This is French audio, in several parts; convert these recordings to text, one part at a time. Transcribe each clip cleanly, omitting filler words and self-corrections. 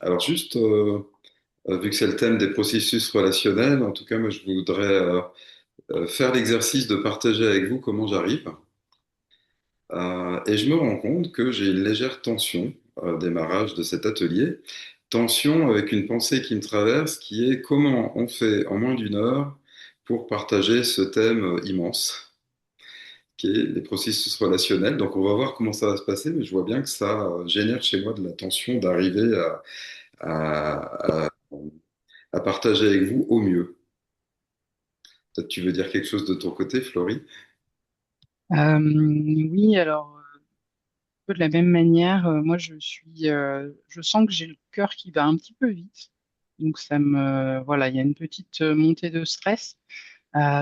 Alors juste, vu que c'est le thème des processus relationnels, en tout cas, moi, je voudrais faire l'exercice de partager avec vous comment j'arrive. Et je me rends compte que j'ai une légère tension au démarrage de cet atelier. Tension avec une pensée qui me traverse, qui est comment on fait en moins d'une heure pour partager ce thème immense, qui est les processus relationnels. Donc on va voir comment ça va se passer, mais je vois bien que ça génère chez moi de la tension d'arriver à à partager avec vous au mieux. Peut-être tu veux dire quelque chose de ton côté, Florie? Oui, alors un peu de la même manière, moi je sens que j'ai le cœur qui bat un petit peu vite, donc voilà, il y a une petite montée de stress,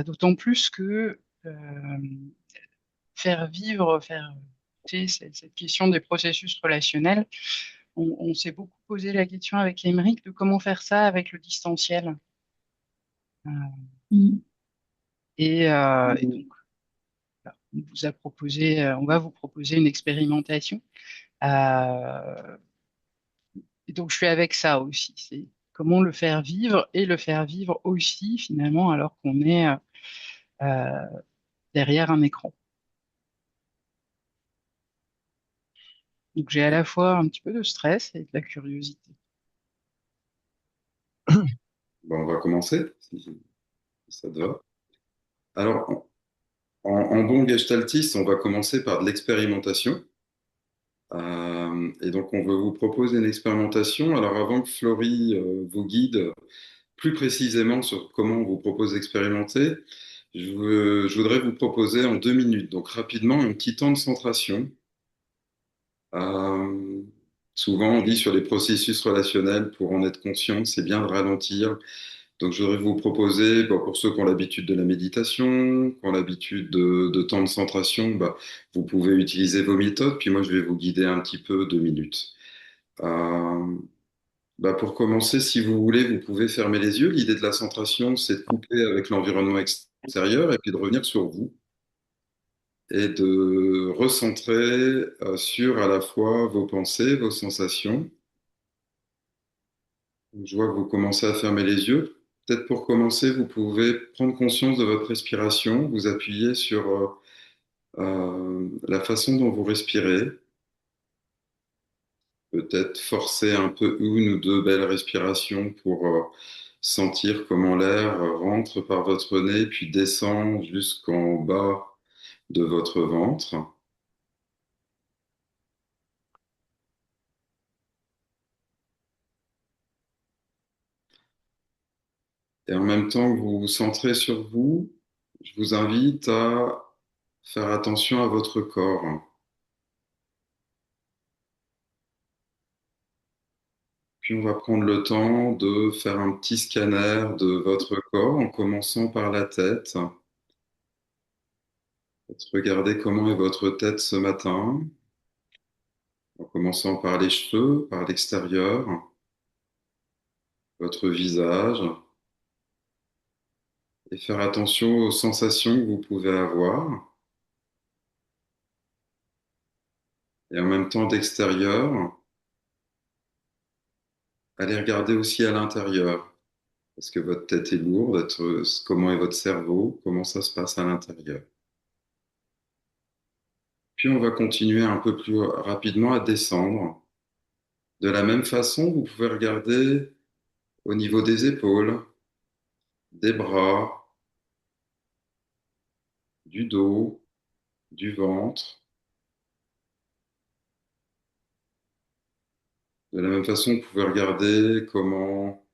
d'autant plus que faire tu sais, cette question des processus relationnels, on s'est beaucoup posé la question avec Émeric de comment faire ça avec le distanciel. Euh, Mm. et donc, voilà, on va vous proposer une expérimentation. Euh, Et donc, je suis avec ça aussi. C'est comment le faire vivre et le faire vivre aussi, finalement, alors qu'on est euh, derrière un écran. Donc, j'ai à la fois un petit peu de stress et de la curiosité. Bon, on va commencer, si ça te va. Alors, en bon gestaltiste, on va commencer par de l'expérimentation. Et donc, on veut vous proposer une expérimentation. Alors, avant que Florie vous guide plus précisément sur comment on vous propose d'expérimenter, je voudrais vous proposer en 2 minutes, donc rapidement, un petit temps de centration. Euh, Souvent, on dit sur les processus relationnels, pour en être conscient, c'est bien de ralentir. Donc, je voudrais vous proposer, bah, pour ceux qui ont l'habitude de la méditation, qui ont l'habitude de temps de centration, bah, vous pouvez utiliser vos méthodes, puis moi, je vais vous guider un petit peu 2 minutes. Euh, Bah, pour commencer, si vous voulez, vous pouvez fermer les yeux. L'idée de la centration, c'est de couper avec l'environnement extérieur et puis de revenir sur vous et de recentrer sur à la fois vos pensées, vos sensations. Je vois que vous commencez à fermer les yeux. Peut-être pour commencer, vous pouvez prendre conscience de votre respiration, vous appuyer sur la façon dont vous respirez, peut-être forcer un peu une ou deux belles respirations pour sentir comment l'air rentre par votre nez puis descend jusqu'en bas de votre ventre. Et en même temps que vous vous centrez sur vous, je vous invite à faire attention à votre corps. Puis on va prendre le temps de faire un petit scanner de votre corps en commençant par la tête. Regardez comment est votre tête ce matin, en commençant par les cheveux, par l'extérieur, votre visage, et faire attention aux sensations que vous pouvez avoir. Et en même temps d'extérieur, allez regarder aussi à l'intérieur. Est-ce que votre tête est lourde? Comment est votre cerveau? Comment ça se passe à l'intérieur? Puis on va continuer un peu plus rapidement à descendre. De la même façon, vous pouvez regarder au niveau des épaules, des bras, du dos, du ventre. De la même façon, vous pouvez regarder comment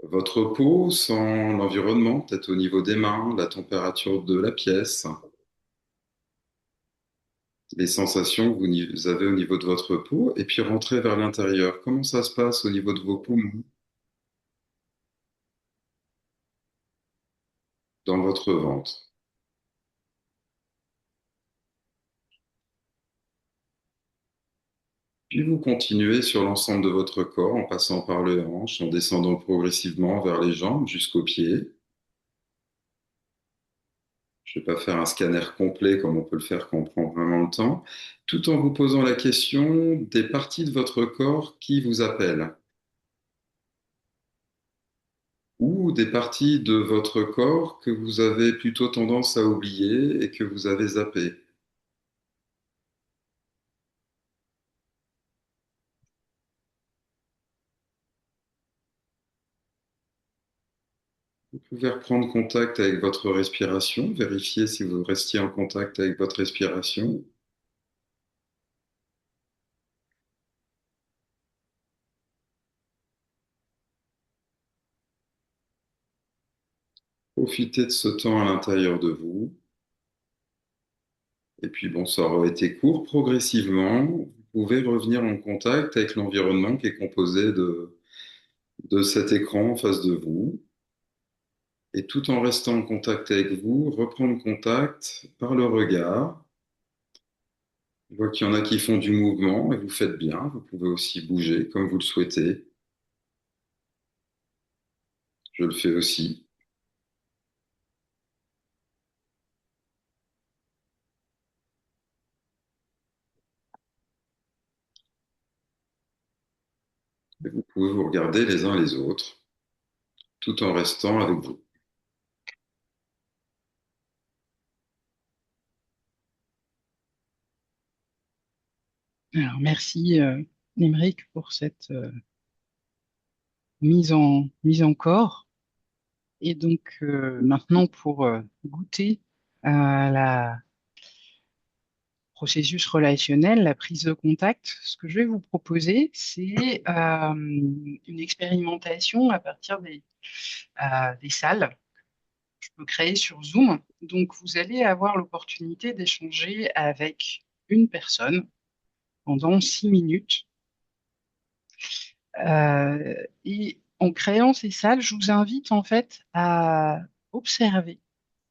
votre peau sent l'environnement, peut-être au niveau des mains, la température de la pièce, les sensations que vous avez au niveau de votre peau, et puis rentrer vers l'intérieur. Comment ça se passe au niveau de vos poumons, dans votre ventre? Puis vous continuez sur l'ensemble de votre corps en passant par les hanches, en descendant progressivement vers les jambes jusqu'aux pieds. Je ne vais pas faire un scanner complet comme on peut le faire quand on prend vraiment le temps, tout en vous posant la question des parties de votre corps qui vous appellent. des parties de votre corps que vous avez plutôt tendance à oublier et que vous avez zappées? Vous pouvez reprendre contact avec votre respiration, vérifier si vous restiez en contact avec votre respiration. Profitez de ce temps à l'intérieur de vous. Et puis bon, ça aura été court. Progressivement, vous pouvez revenir en contact avec l'environnement qui est composé de cet écran en face de vous. Et tout en restant en contact avec vous, reprendre contact par le regard. Je vois qu'il y en a qui font du mouvement et vous faites bien. Vous pouvez aussi bouger comme vous le souhaitez. Je le fais aussi. Et vous pouvez vous regarder les uns les autres tout en restant avec vous. Alors, merci, Émeric, pour cette mise en corps. Et donc, maintenant, pour goûter à la processus relationnel, la prise de contact, ce que je vais vous proposer, c'est une expérimentation à partir des salles que je peux créer sur Zoom. Donc, vous allez avoir l'opportunité d'échanger avec une personne pendant 6 minutes. Et en créant ces salles, je vous invite en fait à observer,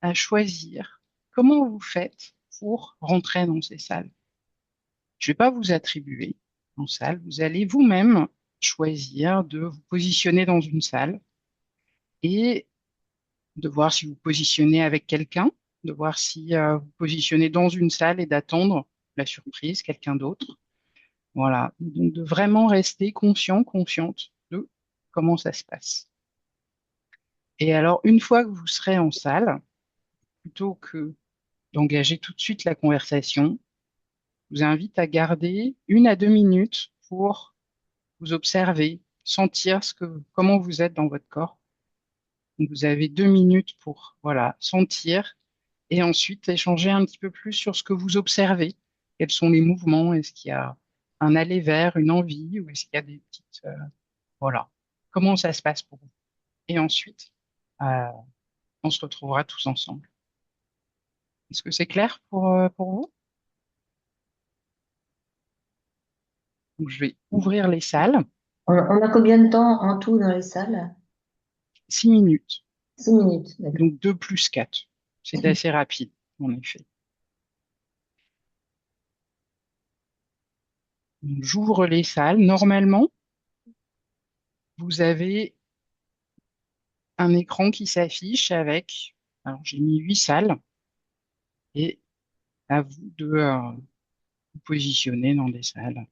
à choisir comment vous faites pour rentrer dans ces salles. Je ne vais pas vous attribuer en salle, vous allez vous-même choisir de vous positionner dans une salle et de voir si vous positionnez avec quelqu'un, de voir si vous positionnez dans une salle et d'attendre la surprise, quelqu'un d'autre. Voilà, donc de vraiment rester conscient, consciente de comment ça se passe. Et alors, une fois que vous serez en salle, plutôt que d'engager tout de suite la conversation, je vous invite à garder 1 à 2 minutes pour vous observer, sentir comment vous êtes dans votre corps. Donc, vous avez 2 minutes pour, voilà, sentir et ensuite échanger un petit peu plus sur ce que vous observez. Quels sont les mouvements? Est-ce qu'il y a un aller vers, une envie, ou est-ce qu'il y a des petites, voilà, comment ça se passe pour vous? Et ensuite, euh, on se retrouvera tous ensemble. Est-ce que c'est clair pour vous? Donc, je vais ouvrir les salles. On a combien de temps en tout dans les salles? 6 minutes. 6 minutes, d'accord. Donc 2 plus 4. C'est assez rapide, en effet. Donc, j'ouvre les salles. Normalement, vous avez un écran qui s'affiche avec, alors j'ai mis 8 salles et à vous de vous positionner dans des salles.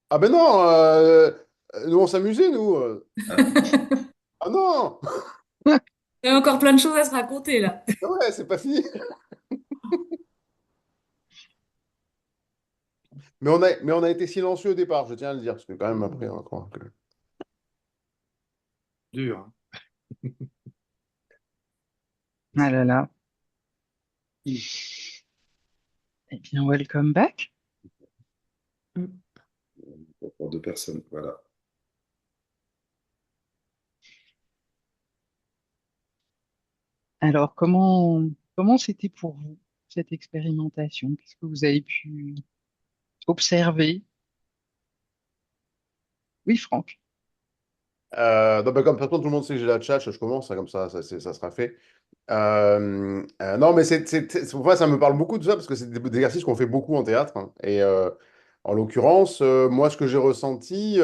Ah ben non, nous on s'amusait, nous. Ah, Ah non, Il y a encore plein de choses à se raconter là. ouais, c'est pas fini. Mais on a été silencieux au départ, je tiens à le dire, parce que quand même après, on va croire que... Dur, hein. Ah là là. Eh bien, welcome back. pour deux personnes, voilà. Alors, comment c'était pour vous, cette expérimentation? Qu'est-ce que vous avez pu observer? Oui, Franck. Non, ben, comme de toute façon, tout le monde sait que j'ai la tchatch, je commence, hein, comme ça sera fait. Non, mais pour moi, ça me parle beaucoup de ça, parce que c'est des exercices qu'on fait beaucoup en théâtre, hein. Et en l'occurrence, moi, ce que j'ai ressenti,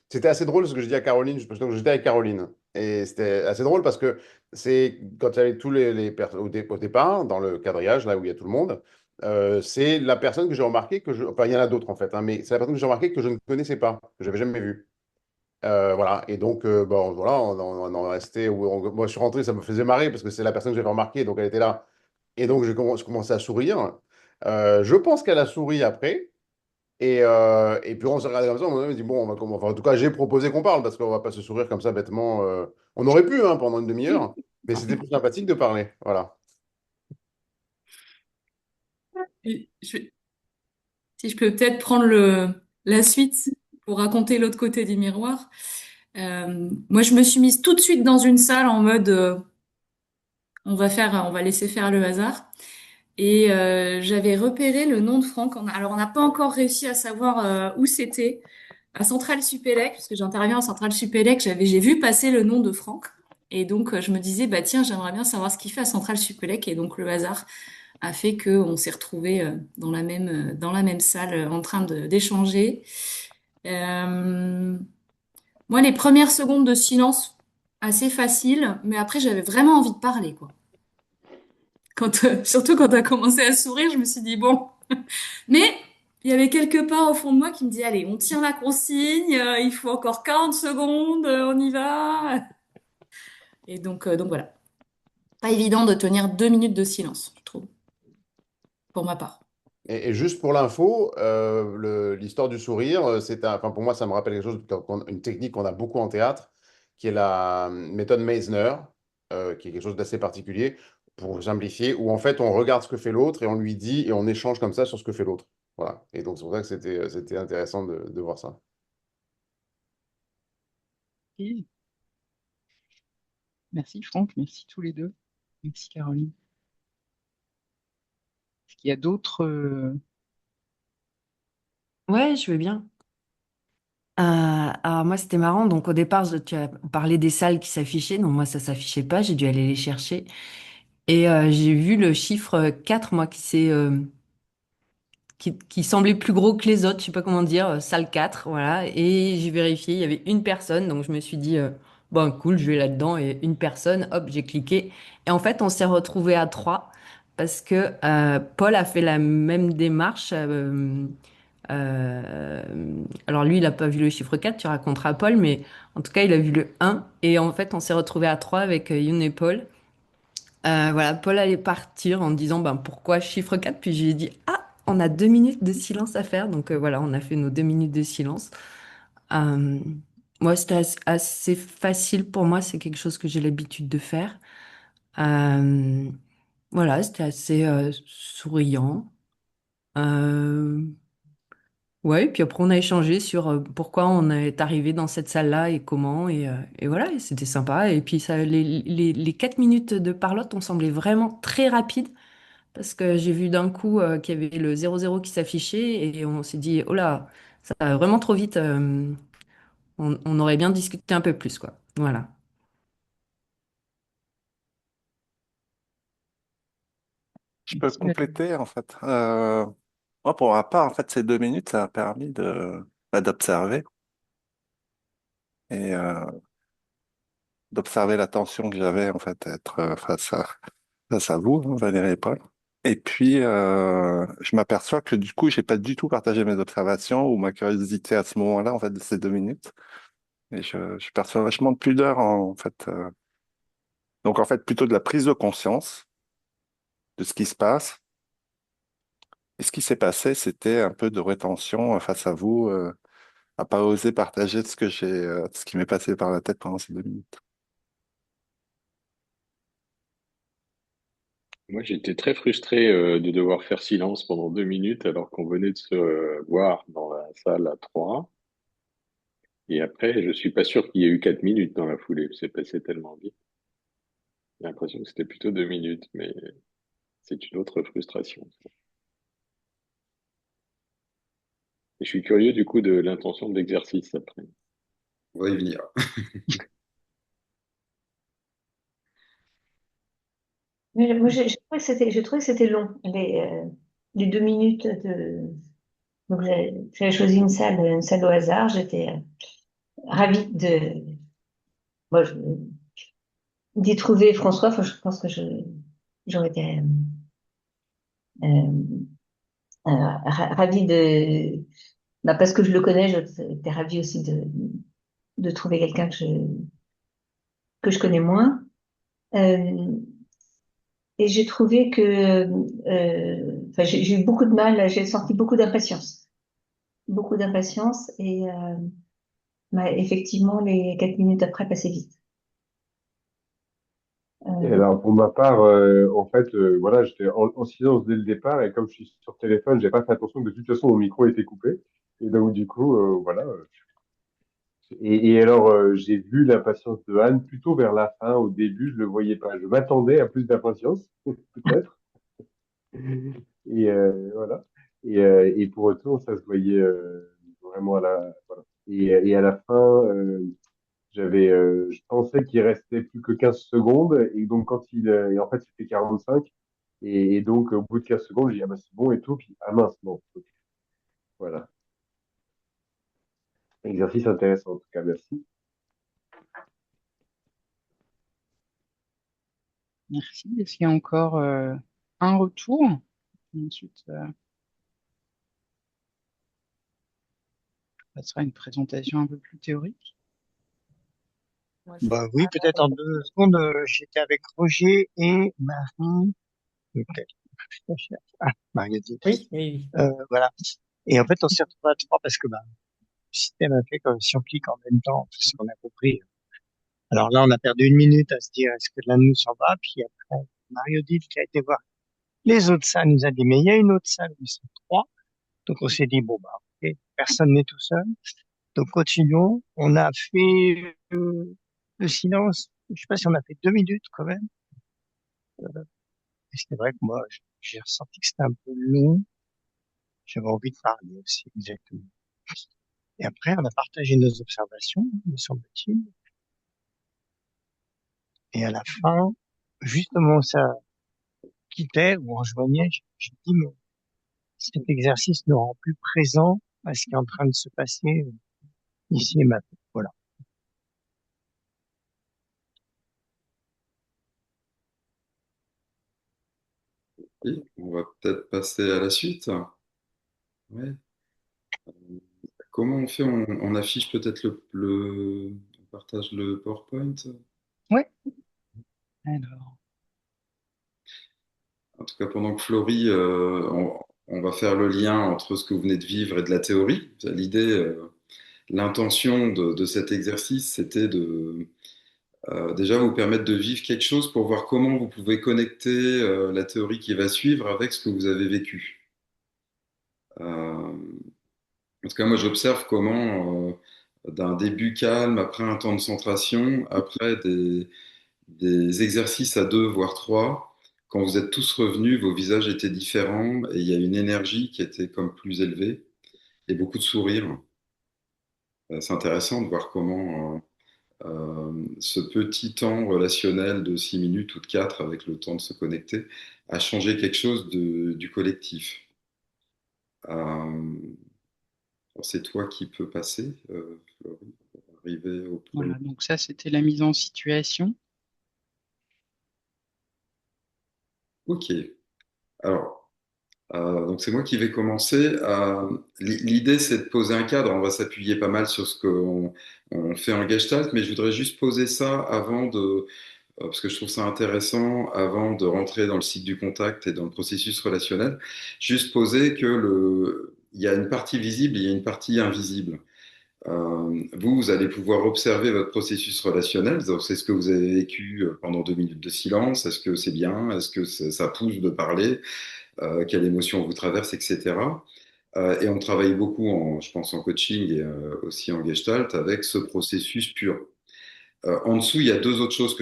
c'était assez drôle ce que j'ai dit à Caroline, parce que j'étais avec Caroline. Et c'était assez drôle parce que c'est quand il y avait tous les personnes au départ, dans le quadrillage, là où il y a tout le monde, c'est la personne que j'ai remarqué enfin, il y en a d'autres en fait, hein, mais c'est la personne que j'ai remarqué que je ne connaissais pas, que j'avais jamais vue. Voilà. Et donc, bon, voilà, on en est resté. Moi, je suis rentré, ça me faisait marrer parce que c'est la personne que j'avais remarqué, donc elle était là. Et donc, je commençais à sourire. Je pense qu'elle a souri après. Et puis on s'est regardé comme ça, on m'a dit, bon, on va comment... Enfin, en tout cas, j'ai proposé qu'on parle parce qu'on va pas se sourire comme ça bêtement. On aurait pu hein, pendant une demi-heure, mais c'était plus sympathique de parler. Voilà. Et si je peux peut-être prendre la suite pour raconter l'autre côté du miroir. Moi, je me suis mise tout de suite dans une salle en mode on va laisser faire le hasard. Et j'avais repéré le nom de Franck. Alors, on n'a pas encore réussi à savoir où c'était. À Centrale Supélec, parce que j'interviens à Centrale Supélec, j'ai vu passer le nom de Franck. Et donc, je me disais, bah tiens, j'aimerais bien savoir ce qu'il fait à Centrale Supélec. Et donc, le hasard a fait qu'on s'est retrouvés dans la même salle en train d'échanger. Euh, Moi, les premières secondes de silence, assez facile, mais après, j'avais vraiment envie de parler, quoi. Surtout quand t'as commencé à sourire, je me suis dit, bon. Mais il y avait quelque part au fond de moi qui me dit, allez, on tient la consigne, il faut encore 40 secondes, on y va. Et donc voilà. Pas évident de tenir 2 minutes de silence, je trouve, pour ma part. Et juste pour l'info, l'histoire du sourire, enfin, pour moi, ça me rappelle quelque chose, une technique qu'on a beaucoup en théâtre, qui est la méthode Meisner, qui est quelque chose d'assez particulier, pour simplifier, où en fait, on regarde ce que fait l'autre et on lui dit, et on échange comme ça sur ce que fait l'autre. Voilà. Et donc, c'est pour ça que c'était intéressant de voir ça. Et merci Franck, merci tous les deux. Merci Caroline. Est-ce qu'il y a d'autres... Ouais, je veux bien. Alors moi, c'était marrant. Donc au départ, tu as parlé des salles qui s'affichaient. Donc moi, ça s'affichait pas. J'ai dû aller les chercher. Et j'ai vu le chiffre 4 moi, qui semblait plus gros que les autres. Je sais pas comment dire. Salle 4 voilà. Et j'ai vérifié, il y avait une personne. Donc je me suis dit, bon, cool, je vais là-dedans. Et une personne, hop, j'ai cliqué. Et en fait, on s'est retrouvés à 3 parce que Paul a fait la même démarche. Euh, alors lui, il n'a pas vu le chiffre 4 tu raconteras Paul, mais en tout cas, il a vu le 1. Et en fait, on s'est retrouvés à 3 avec Youn et Paul. Voilà, Paul allait partir en disant ben, pourquoi chiffre 4 puis j'ai dit, ah, on a 2 minutes de silence à faire. Donc voilà, on a fait nos 2 minutes de silence. Euh, Moi, c'était assez facile pour moi, c'est quelque chose que j'ai l'habitude de faire. Euh, voilà, c'était assez souriant. Euh, Ouais, et puis après on a échangé sur pourquoi on est arrivé dans cette salle-là et comment, et voilà, et c'était sympa. Et puis ça, les 4 minutes de parlotte ont semblé vraiment très rapides parce que j'ai vu d'un coup qu'il y avait le 00 qui s'affichait et on s'est dit, oh là, ça va vraiment trop vite, on aurait bien discuté un peu plus, quoi. Voilà. Je peux Merci Valérie. compléter en fait. Moi, pour ma part, en fait, ces 2 minutes, ça a permis d'observer et d'observer l'attention que j'avais en fait à être face à vous, hein, Valérie et Paul. Et puis, je m'aperçois que du coup, j'ai pas du tout partagé mes observations ou ma curiosité à ce moment-là, en fait, de ces 2 minutes. Et je perçois vachement de pudeur, en fait. Donc, en fait, plutôt de la prise de conscience de ce qui se passe. Et ce qui s'est passé, c'était un peu de rétention face à vous, à pas oser partager ce qui m'est passé par la tête pendant ces 2 minutes. Moi, j'étais très frustré de devoir faire silence pendant 2 minutes alors qu'on venait de se voir dans la salle à trois. Et après, je suis pas sûr qu'il y ait eu 4 minutes dans la foulée. C'est passé tellement vite. J'ai l'impression que c'était plutôt 2 minutes, mais c'est une autre frustration. Et je suis curieux du coup de l'intention de l'exercice après. On va y venir. Mais moi, j'ai trouvé que c'était long, les 2 minutes donc j'avais choisi une salle au hasard. J'étais ravie moi, d'y trouver François. Enfin, je pense que j'aurais été ravie bah, parce que je le connais, j'étais ravie aussi de trouver quelqu'un que je connais moins. Euh, et j'ai trouvé que, enfin, j'ai eu beaucoup de mal, j'ai senti beaucoup d'impatience et bah, effectivement, les 4 minutes après passaient vite. Et Euh, alors, pour ma part, en fait, voilà, j'étais en silence dès le départ et comme je suis sur téléphone, j'ai pas fait attention que de toute façon mon micro était coupé. Et donc, du coup, voilà. Et alors, j'ai vu l'impatience de Anne plutôt vers la fin. Au début, je le voyais pas. Je m'attendais à plus d'impatience, peut-être. Et voilà. Et pour autant, ça se voyait vraiment à la, voilà. Et à la fin, je pensais qu'il restait plus que 15 secondes. Et donc, et en fait, c'était 45. Et donc, au bout de 15 secondes, j'ai dit, ah bah, c'est bon et tout. Puis, ah mince, non. Ok. Voilà. Exercice intéressant, en tout cas. Merci. Merci. Est-ce qu'il y a encore un retour? Ensuite, on passera à une présentation un peu plus théorique. Bah oui, peut-être en 2 secondes, j'étais avec Roger et Marie. Peut-être. Ah, Marie a dit. Oui, oui, Voilà. Et en fait, on s'est retrouvés à trois parce que bah, le système a fait que si on clique en même temps, tout ce qu'on a compris. Alors là, on a perdu 1 minute à se dire est-ce que l'un de nous s'en va. Puis après, Marie-Odile qui a été voir les autres salles nous a dit mais il y a une autre salle où ils sont trois. Donc on s'est dit bon bah ok, personne n'est tout seul. Donc continuons. On a fait le silence. Je sais pas si on a fait 2 minutes quand même. Et c'est vrai que moi, j'ai ressenti que c'était un peu long. J'avais envie de parler aussi, exactement. Et après, on a partagé nos observations, me semble-t-il. Et à la fin, justement, ça quittait ou on rejoignait. J'ai dit, mais cet exercice nous rend plus présent à ce qui est en train de se passer ici et maintenant. Voilà. Oui, on va peut-être passer à la suite. Ouais. Comment on fait? On affiche peut-être on partage le PowerPoint. Ouais. Alors, En tout cas, pendant que Florie, on va faire le lien entre ce que vous venez de vivre et de la théorie. L'idée, l'intention de cet exercice, c'était de déjà vous permettre de vivre quelque chose pour voir comment vous pouvez connecter la théorie qui va suivre avec ce que vous avez vécu. En tout cas, moi, j'observe comment, d'un début calme, après un temps de centration, après des exercices à deux, voire trois, quand vous êtes tous revenus, vos visages étaient différents et il y a une énergie qui était comme plus élevée et beaucoup de sourires. C'est intéressant de voir comment ce petit temps relationnel de 6 minutes ou de 4 avec le temps de se connecter a changé quelque chose du collectif. Euh, c'est toi qui peux passer, Florie, pour arriver au premier. voilà. Donc ça, c'était la mise en situation. Ok. Alors, donc c'est moi qui vais commencer. L'idée, c'est de poser un cadre. On va s'appuyer pas mal sur ce qu'on on fait en Gestalt, mais je voudrais juste poser ça avant parce que je trouve ça intéressant, avant de rentrer dans le cycle du contact et dans le processus relationnel, juste poser que il y a une partie visible, et il y a une partie invisible. Vous allez pouvoir observer votre processus relationnel. Donc, c'est ce que vous avez vécu pendant 2 minutes de silence. Est-ce que c'est bien? Est-ce que ça pousse de parler? Quelle émotion vous traverse, etc. Et on travaille beaucoup, je pense, en coaching et aussi en gestalt avec ce processus pur. En dessous, il y a deux autres choses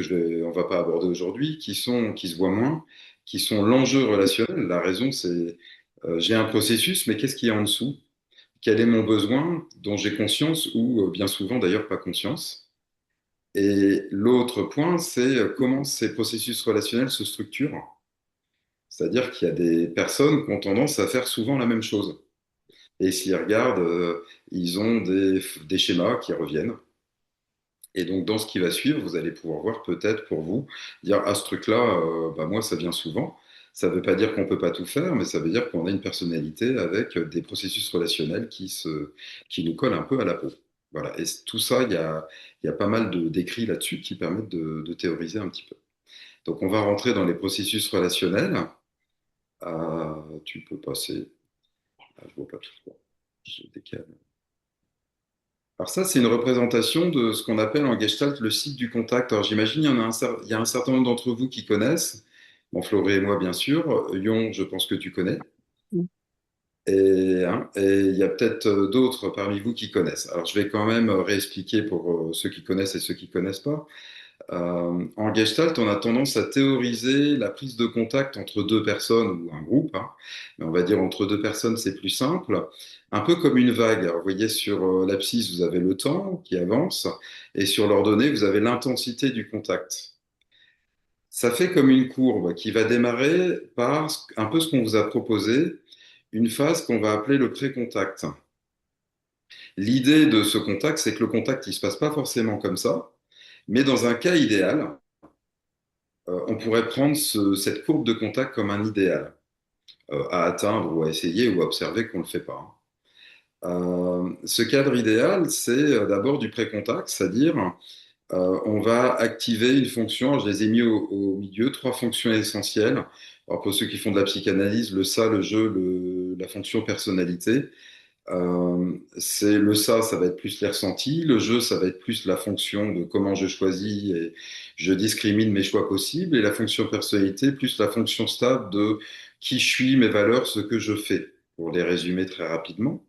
on va pas aborder aujourd'hui, qui se voient moins, qui sont l'enjeu relationnel. La raison, c'est j'ai un processus, mais qu'est-ce qu'il y a en dessous? Quel est mon besoin dont j'ai conscience ou bien souvent d'ailleurs pas conscience? Et l'autre point, c'est comment ces processus relationnels se structurent. C'est-à-dire qu'il y a des personnes qui ont tendance à faire souvent la même chose. Et s'ils regardent, ils ont des schémas qui reviennent. Et donc, dans ce qui va suivre, vous allez pouvoir voir peut-être pour vous, dire, ah, ce truc-là, bah, moi, ça vient souvent. Ça ne veut pas dire qu'on ne peut pas tout faire, mais ça veut dire qu'on a une personnalité avec des processus relationnels qui nous collent un peu à la peau. Voilà. Et tout ça, il y a pas mal d'écrits là-dessus qui permettent de théoriser un petit peu. Donc, on va rentrer dans les processus relationnels. Tu peux passer. Ah, je vois pas tout. Je décale. Alors ça, c'est une représentation de ce qu'on appelle en Gestalt le cycle du contact. Alors j'imagine il y a un certain nombre d'entre vous qui connaissent. Bon, Floré et moi, bien sûr. Yon, je pense que tu connais. Et il y a peut-être d'autres parmi vous qui connaissent. Alors je vais quand même réexpliquer pour ceux qui connaissent et ceux qui connaissent pas. En Gestalt, on a tendance à théoriser la prise de contact entre deux personnes ou un groupe, hein. Mais on va dire entre deux personnes, c'est plus simple, un peu comme une vague. Alors, vous voyez, sur l'abscisse, vous avez le temps qui avance, et sur l'ordonnée, vous avez l'intensité du contact. Ça fait comme une courbe qui va démarrer par un peu ce qu'on vous a proposé, une phase qu'on va appeler le pré-contact. L'idée de ce contact, c'est que le contact, il se passe pas forcément comme ça, mais dans un cas idéal, on pourrait prendre cette courbe de contact comme un idéal à atteindre ou à essayer ou à observer qu'on ne le fait pas, hein. Ce cadre idéal, c'est d'abord du pré-contact, c'est-à-dire on va activer une fonction. Je les ai mis au milieu, trois fonctions essentielles. Alors pour ceux qui font de la psychanalyse, le ça, le je, la fonction personnalité. C'est le ça va être plus les ressentis. Le je, ça va être plus la fonction de comment je choisis et je discrimine mes choix possibles. Et la fonction personnalité, plus la fonction stable de qui je suis, mes valeurs, ce que je fais, pour les résumer très rapidement.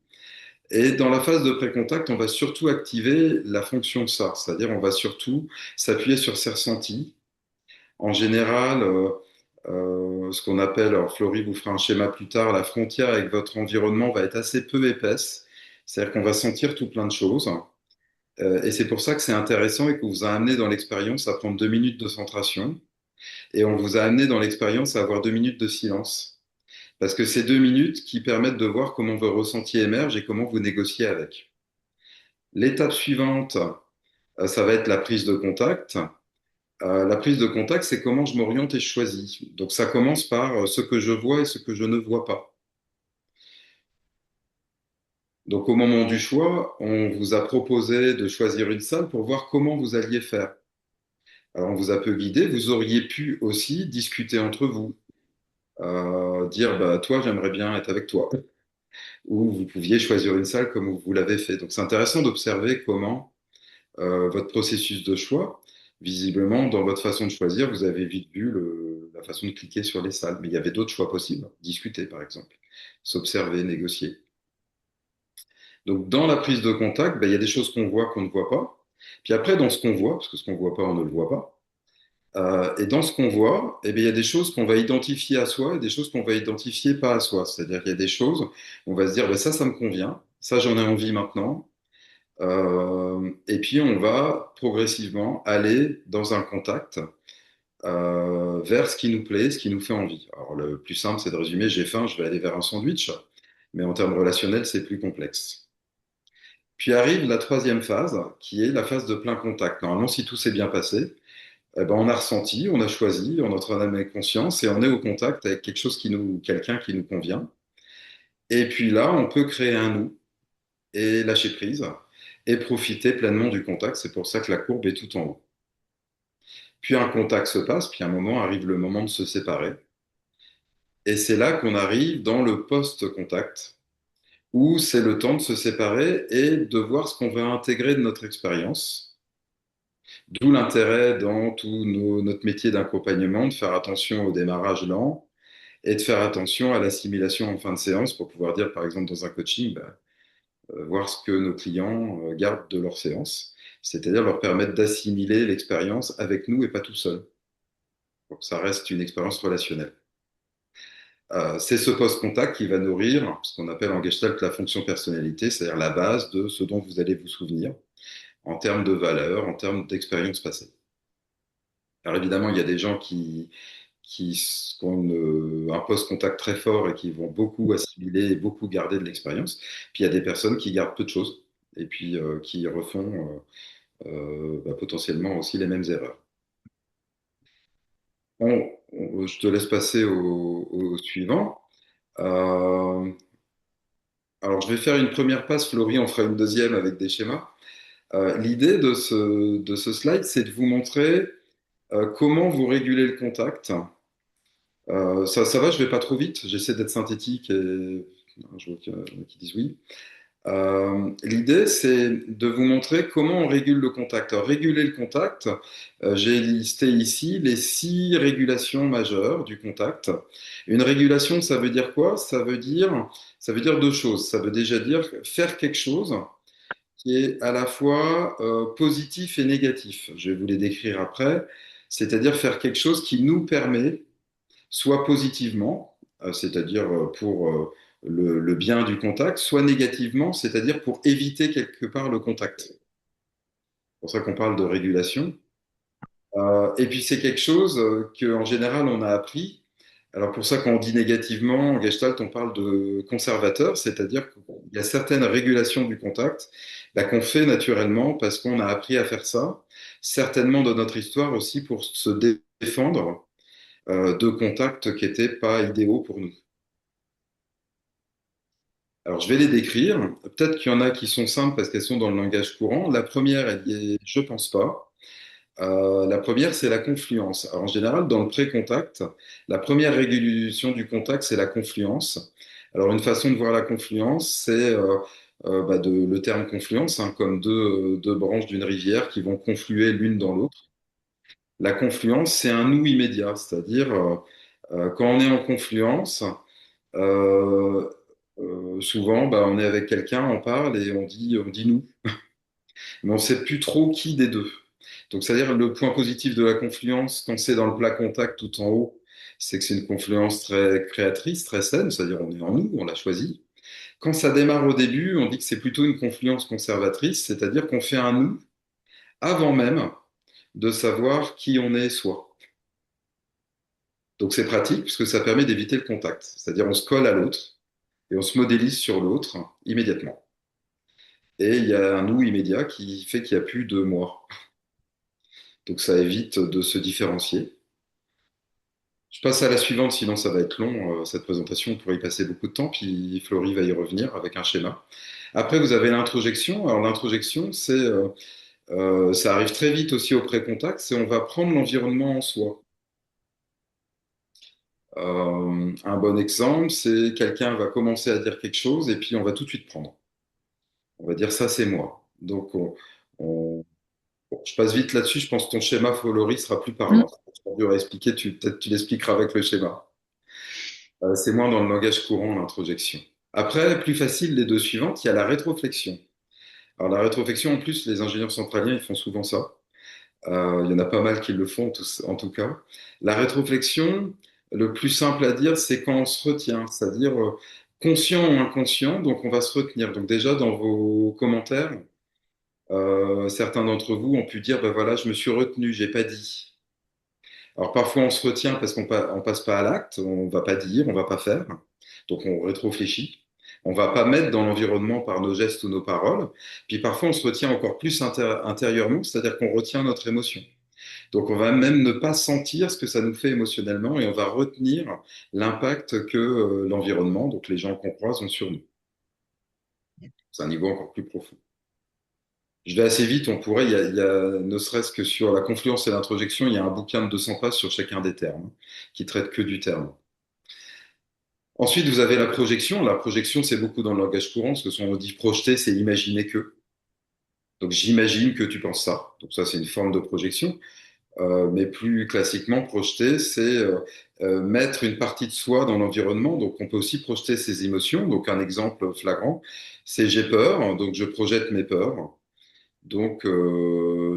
Et dans la phase de pré-contact, on va surtout activer la fonction ça, c'est-à-dire on va surtout s'appuyer sur ses ressentis. En général, ce qu'on appelle, alors Florie vous fera un schéma plus tard, la frontière avec votre environnement va être assez peu épaisse. C'est-à-dire qu'on va sentir tout plein de choses. Et c'est pour ça que c'est intéressant et qu'on vous a amené dans l'expérience à prendre 2 minutes de centration. Et on vous a amené dans l'expérience à avoir 2 minutes de silence. Parce que c'est 2 minutes qui permettent de voir comment vos ressentis émergent et comment vous négociez avec. L'étape suivante, ça va être la prise de contact. La prise de contact, c'est comment je m'oriente et je choisis. Donc ça commence par ce que je vois et ce que je ne vois pas. Donc au moment du choix, on vous a proposé de choisir une salle pour voir comment vous alliez faire. Alors on vous a peu guidé, vous auriez pu aussi discuter entre vous, dire bah, toi j'aimerais bien être avec toi, ou vous pouviez choisir une salle comme vous l'avez fait. Donc c'est intéressant d'observer comment votre processus de choix. Visiblement, dans votre façon de choisir, vous avez vite vu la façon de cliquer sur les salles. Mais il y avait d'autres choix possibles. Discuter, par exemple. S'observer, négocier. Donc, dans la prise de contact, ben, il y a des choses qu'on voit qu'on ne voit pas. Puis après, dans ce qu'on voit, parce que ce qu'on ne voit pas, on ne le voit pas. Et dans ce qu'on voit, eh bien, il y a des choses qu'on va identifier à soi et des choses qu'on va identifier pas à soi. C'est-à-dire qu'il y a des choses, on va se dire, ben, ça me convient. Ça, j'en ai envie maintenant. Et puis on va progressivement aller dans un contact vers ce qui nous plaît, ce qui nous fait envie. Alors le plus simple, c'est de résumer, j'ai faim, je vais aller vers un sandwich, mais en termes relationnels, c'est plus complexe. Puis arrive la troisième phase, qui est la phase de plein contact. Normalement, si tout s'est bien passé, eh ben, on a ressenti, on a choisi, on notre âme et conscience, et on est au contact avec quelque chose quelqu'un qui nous convient. Et puis là, on peut créer un nous et lâcher prise et profiter pleinement du contact. C'est pour ça que la courbe est tout en haut. Puis un contact se passe, puis un moment arrive le moment de se séparer. Et c'est là qu'on arrive dans le post-contact, où c'est le temps de se séparer et de voir ce qu'on va intégrer de notre expérience. D'où l'intérêt dans tout notre métier d'accompagnement de faire attention au démarrage lent et de faire attention à l'assimilation en fin de séance pour pouvoir dire, par exemple, dans un coaching, bah, voir ce que nos clients gardent de leur séance, c'est-à-dire leur permettre d'assimiler l'expérience avec nous et pas tout seul. Donc ça reste une expérience relationnelle. C'est ce post-contact qui va nourrir ce qu'on appelle en Gestalt la fonction personnalité, c'est-à-dire la base de ce dont vous allez vous souvenir en termes de valeurs, en termes d'expérience passée. Alors évidemment, il y a des gens qui ont un post-contact très fort et qui vont beaucoup assimiler et beaucoup garder de l'expérience. Puis il y a des personnes qui gardent peu de choses et puis qui refont potentiellement aussi les mêmes erreurs. Je te laisse passer au suivant. Alors, je vais faire une première passe, Florie en fera une deuxième avec des schémas. L'idée de ce slide, c'est de vous montrer comment vous régulez le contact. Ça va, je vais pas trop vite, j'essaie d'être synthétique et je vois qu'il y en a qui disent oui. L'idée, c'est de vous montrer comment on régule le contact. Alors, réguler le contact, j'ai listé ici les 6 régulations majeures du contact. Une régulation, ça veut dire quoi? Ça veut dire 2 choses. Ça veut déjà dire faire quelque chose qui est à la fois positif et négatif. Je vais vous les décrire après. C'est-à-dire faire quelque chose qui nous permet soit positivement, c'est-à-dire pour le bien du contact, soit négativement, c'est-à-dire pour éviter quelque part le contact. C'est pour ça qu'on parle de régulation. Et puis c'est quelque chose qu'en général on a appris. Alors pour ça quand on dit négativement, en Gestalt on parle de conservateur, c'est-à-dire qu'il y a certaines régulations du contact bah, qu'on fait naturellement parce qu'on a appris à faire ça, certainement dans notre histoire aussi pour se défendre de contacts qui n'étaient pas idéaux pour nous. Alors, je vais les décrire. Peut-être qu'il y en a qui sont simples parce qu'elles sont dans le langage courant. La première, elle y est, je pense pas. La première, c'est la confluence. Alors, en général, dans le pré-contact, la première régulation du contact, c'est la confluence. Alors, une façon de voir la confluence, c'est bah, le terme confluence, hein, comme deux branches d'une rivière qui vont confluer l'une dans l'autre. La confluence, c'est un nous immédiat, c'est-à-dire quand on est en confluence, euh, souvent, bah, on est avec quelqu'un, on parle et on dit nous, mais on ne sait plus trop qui des deux. Donc, c'est-à-dire le point positif de la confluence, quand c'est dans le plat contact tout en haut, c'est que c'est une confluence très créatrice, très saine, c'est-à-dire on est en nous, on l'a choisi. Quand ça démarre au début, on dit que c'est plutôt une confluence conservatrice, c'est-à-dire qu'on fait un nous avant même de savoir qui on est soi. Donc c'est pratique puisque ça permet d'éviter le contact, c'est-à-dire on se colle à l'autre et on se modélise sur l'autre immédiatement. Et il y a un nous immédiat qui fait qu'il n'y a plus de moi. Donc ça évite de se différencier. Je passe à la suivante, sinon ça va être long. Cette présentation, on pourrait y passer beaucoup de temps, puis Florie va y revenir avec un schéma. Après, vous avez l'introjection. Alors l'introjection, ça arrive très vite aussi au pré-contact, c'est on va prendre l'environnement en soi. Un bon exemple, c'est quelqu'un va commencer à dire quelque chose et puis on va tout de suite prendre. On va dire ça, c'est moi. Donc on, bon, je passe vite là-dessus. Je pense que ton schéma Follory sera plus Mm. parlant. C'est dur à expliquer. Peut-être tu l'expliqueras avec le schéma. C'est moins dans le langage courant, l'introjection. Après, plus facile, les 2 suivantes, il y a la rétroflexion. Alors la rétroflexion, en plus, les ingénieurs centraliens, ils font souvent ça. Il y en a pas mal qui le font, en tout cas. La rétroflexion, le plus simple à dire, c'est quand on se retient, c'est-à-dire conscient ou inconscient, donc on va se retenir. Donc déjà, dans vos commentaires, certains d'entre vous ont pu dire, ben voilà, je me suis retenu, j'ai pas dit. Alors parfois on se retient parce on passe pas à l'acte, on va pas dire, on va pas faire, donc on rétréfléchit. On va pas mettre dans l'environnement par nos gestes ou nos paroles. Puis parfois on se retient encore plus intérieurement, c'est-à-dire qu'on retient notre émotion. Donc on va même ne pas sentir ce que ça nous fait émotionnellement et on va retenir l'impact que l'environnement, donc les gens qu'on croise, ont sur nous. C'est un niveau encore plus profond. Je vais assez vite, on pourrait, ne serait-ce que sur la confluence et l'introjection, il y a un bouquin de 200 pages sur chacun des termes, qui traite que du terme. Ensuite, vous avez la projection. La projection, c'est beaucoup dans le langage courant, parce que si on dit projeter, c'est imaginer que. Donc j'imagine que tu penses ça. Donc ça, c'est une forme de projection. Mais plus classiquement, projeter, c'est mettre une partie de soi dans l'environnement. Donc on peut aussi projeter ses émotions. Donc un exemple flagrant, c'est j'ai peur, donc je projette mes peurs. Donc,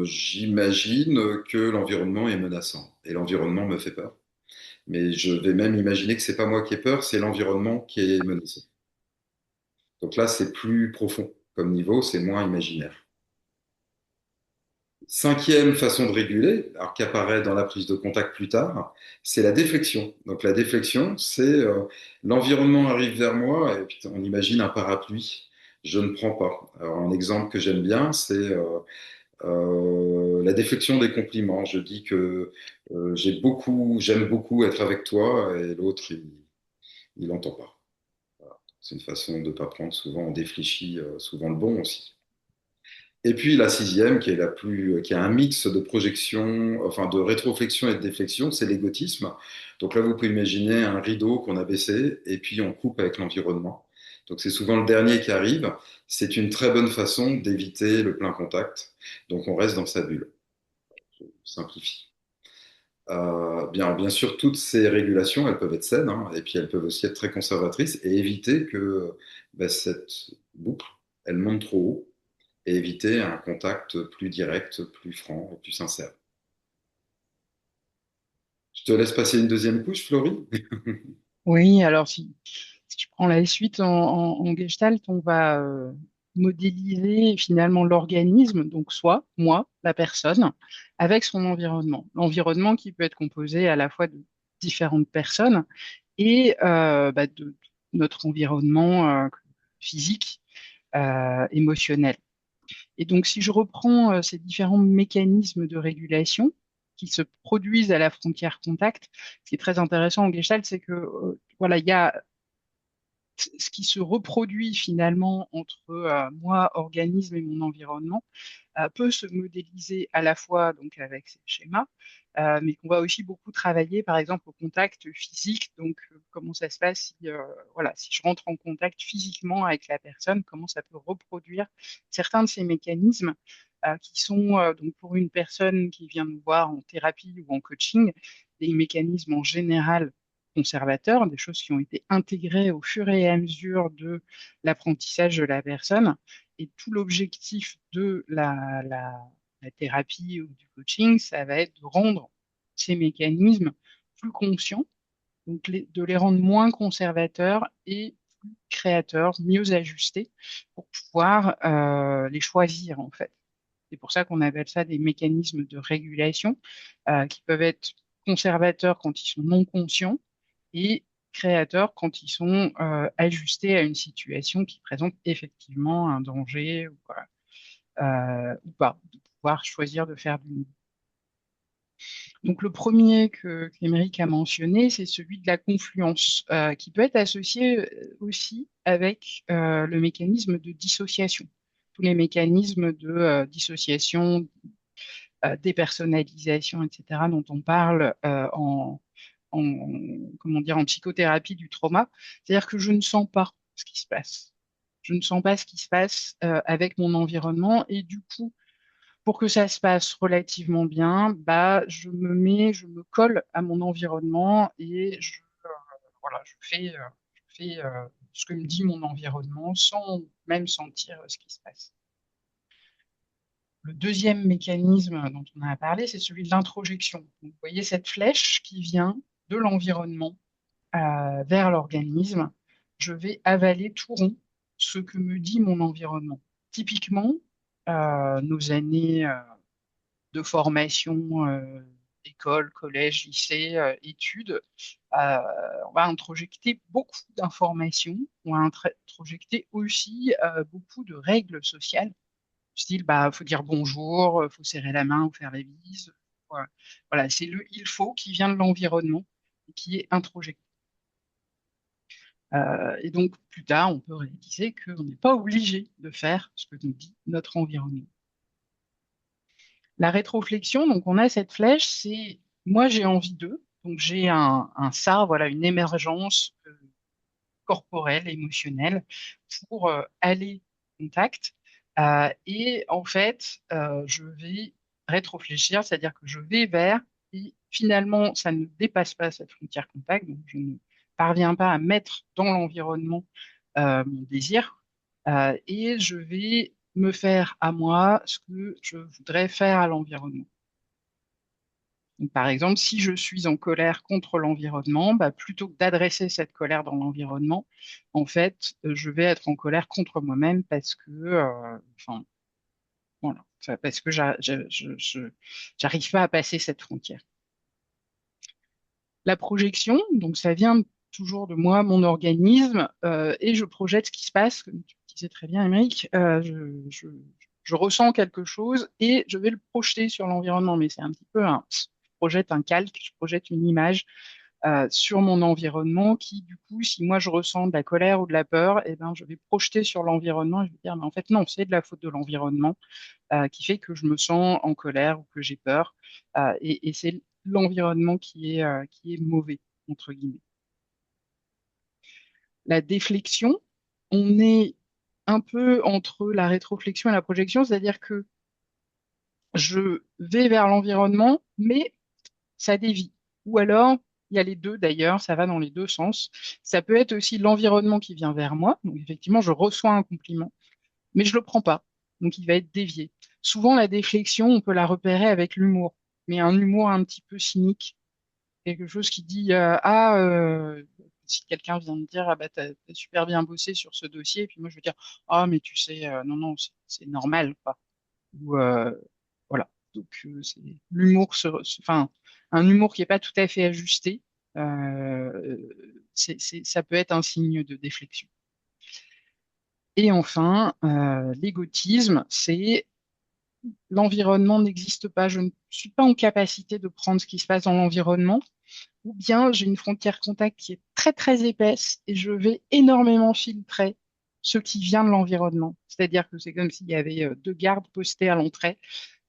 j'imagine que l'environnement est menaçant et l'environnement me fait peur. Mais je vais même imaginer que c'est pas moi qui ai peur, c'est l'environnement qui est menacé. Donc là, c'est plus profond comme niveau, c'est moins imaginaire. Cinquième façon de réguler, alors qui apparaît dans la prise de contact plus tard, c'est la déflexion. Donc la déflexion, c'est l'environnement arrive vers moi et puis on imagine un parapluie. Je ne prends pas. Alors un exemple que j'aime bien, c'est la déflexion des compliments. Je dis que j'aime beaucoup être avec toi et l'autre, il n'entend pas. C'est une façon de ne pas prendre souvent, on défléchit souvent le bon aussi. Et puis la sixième, qui est qui a un mix de projection, enfin de rétroflexion et de déflexion, c'est l'égotisme. Donc là, vous pouvez imaginer un rideau qu'on a baissé et puis on coupe avec l'environnement. Donc c'est souvent le dernier qui arrive. C'est une très bonne façon d'éviter le plein contact. Donc on reste dans sa bulle. Je simplifie. Bien sûr, toutes ces régulations, elles peuvent être saines, hein, et puis elles peuvent aussi être très conservatrices et éviter que cette boucle, elle monte trop haut et éviter un contact plus direct, plus franc et plus sincère. Je te laisse passer une deuxième couche, Florie. Oui, alors si tu prends la suite en Gestalt, on va modéliser finalement l'organisme, donc soi, moi, la personne, avec son environnement. L'environnement qui peut être composé à la fois de différentes personnes et de notre environnement physique, émotionnel. Et donc, si je reprends ces différents mécanismes de régulation qui se produisent à la frontière contact, ce qui est très intéressant en Gestalt, c'est que voilà, il y a ce qui se reproduit finalement entre moi, organisme et mon environnement peut se modéliser à la fois donc avec ces schémas, mais qu'on va aussi beaucoup travailler, par exemple, au contact physique. Donc, comment ça se passe si, voilà, si je rentre en contact physiquement avec la personne, comment ça peut reproduire certains de ces mécanismes qui sont, donc pour une personne qui vient nous voir en thérapie ou en coaching, des mécanismes en général conservateurs, des choses qui ont été intégrées au fur et à mesure de l'apprentissage de la personne. Et tout l'objectif de la thérapie ou du coaching, ça va être de rendre ces mécanismes plus conscients, donc de les rendre moins conservateurs et plus créateurs, mieux ajustés pour pouvoir les choisir en fait. C'est pour ça qu'on appelle ça des mécanismes de régulation qui peuvent être conservateurs quand ils sont non conscients et créateurs quand ils sont ajustés à une situation qui présente effectivement un danger ou pas, de pouvoir choisir de faire du nouveau. Donc le premier qu'Émeric a mentionné, c'est celui de la confluence, qui peut être associé aussi avec le mécanisme de dissociation. Tous les mécanismes de dissociation, dépersonnalisation, etc., dont on parle comment dire, en psychothérapie du trauma. C'est-à-dire que je ne sens pas ce qui se passe. Je ne sens pas ce qui se passe avec mon environnement et du coup, pour que ça se passe relativement bien, je me colle à mon environnement et voilà, je fais ce que me dit mon environnement sans même sentir ce qui se passe. Le deuxième mécanisme dont on a parlé, c'est celui de l'introjection. Vous voyez cette flèche qui vient de l'environnement vers l'organisme. Je vais avaler tout rond ce que me dit mon environnement. Typiquement, nos années de formation, école, collège, lycée, études, on va introjecter beaucoup d'informations, on va introjecter aussi beaucoup de règles sociales, style, faut dire bonjour, faut serrer la main ou faire la bise. Voilà, c'est le il faut qui vient de l'environnement et qui est introjecté. Et donc, plus tard, on peut réaliser qu'on n'est pas obligé de faire ce que nous dit notre environnement. La rétroflexion, donc on a cette flèche, c'est moi j'ai envie d'eux, donc j'ai ça, voilà, une émergence corporelle, émotionnelle pour aller en contact. Et en fait, je vais rétrofléchir, c'est-à-dire que je vais vers, et finalement, ça ne dépasse pas cette frontière contact, donc je ne parviens pas à mettre dans l'environnement mon désir, et je vais me faire à moi ce que je voudrais faire à l'environnement. Donc, par exemple, si je suis en colère contre l'environnement, plutôt que d'adresser cette colère dans l'environnement, en fait, je vais être en colère contre moi-même parce que, enfin, voilà, parce que j'arrive pas à passer cette frontière. La projection, donc ça vient toujours de moi, mon organisme, et je projette ce qui se passe, comme tu disais très bien, Émeric, je ressens quelque chose et je vais le projeter sur l'environnement, mais c'est un petit peu je projette un calque, je projette une image sur mon environnement qui, du coup, si moi je ressens de la colère ou de la peur, eh ben, je vais projeter sur l'environnement et je vais dire, mais en fait, non, c'est de la faute de l'environnement qui fait que je me sens en colère ou que j'ai peur. Et c'est l'environnement qui est mauvais, entre guillemets. La déflexion, on est un peu entre la rétroflexion et la projection, c'est-à-dire que je vais vers l'environnement, mais ça dévie. Ou alors, il y a les deux d'ailleurs, ça va dans les deux sens. Ça peut être aussi l'environnement qui vient vers moi. Donc effectivement, je reçois un compliment, mais je le prends pas. Donc il va être dévié. Souvent, la déflexion, on peut la repérer avec l'humour, mais un humour un petit peu cynique, quelque chose qui dit si quelqu'un vient me dire ah bah t'as super bien bossé sur ce dossier, et puis moi je vais dire ah mais tu sais non non c'est normal quoi. Ou voilà. Donc c'est l'humour enfin un humour qui est pas tout à fait ajusté. Ça peut être un signe de déflexion. Et enfin, l'égotisme, c'est l'environnement n'existe pas. Je ne suis pas en capacité de prendre ce qui se passe dans l'environnement, ou bien j'ai une frontière contact qui est très très épaisse et je vais énormément filtrer ce qui vient de l'environnement. C'est-à-dire que c'est comme s'il y avait deux gardes postés à l'entrée.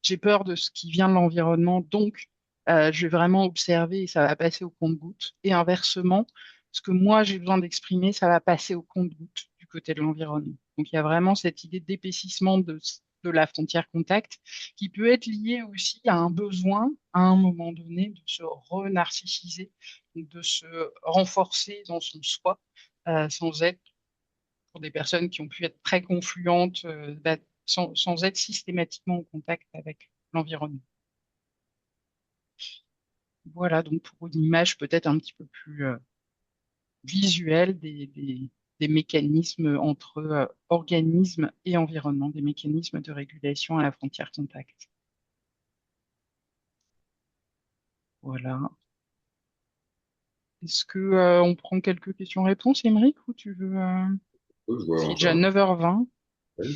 J'ai peur de ce qui vient de l'environnement, donc je vais vraiment observer et ça va passer au compte-gouttes. Et inversement, ce que moi j'ai besoin d'exprimer, ça va passer au compte-gouttes du côté de l'environnement. Donc il y a vraiment cette idée d'épaississement de la frontière contact qui peut être liée aussi à un besoin, à un moment donné, de se renarcissiser, de se renforcer dans son soi, sans être, pour des personnes qui ont pu être très confluentes, sans être systématiquement en contact avec l'environnement. Voilà, donc pour une image peut-être un petit peu plus visuelle des mécanismes entre organisme et environnement, des mécanismes de régulation à la frontière contact. Voilà. Est-ce que on prend quelques questions-réponses, Émeric, ou tu veux Je vois C'est déjà encore. 9h20. Ouais.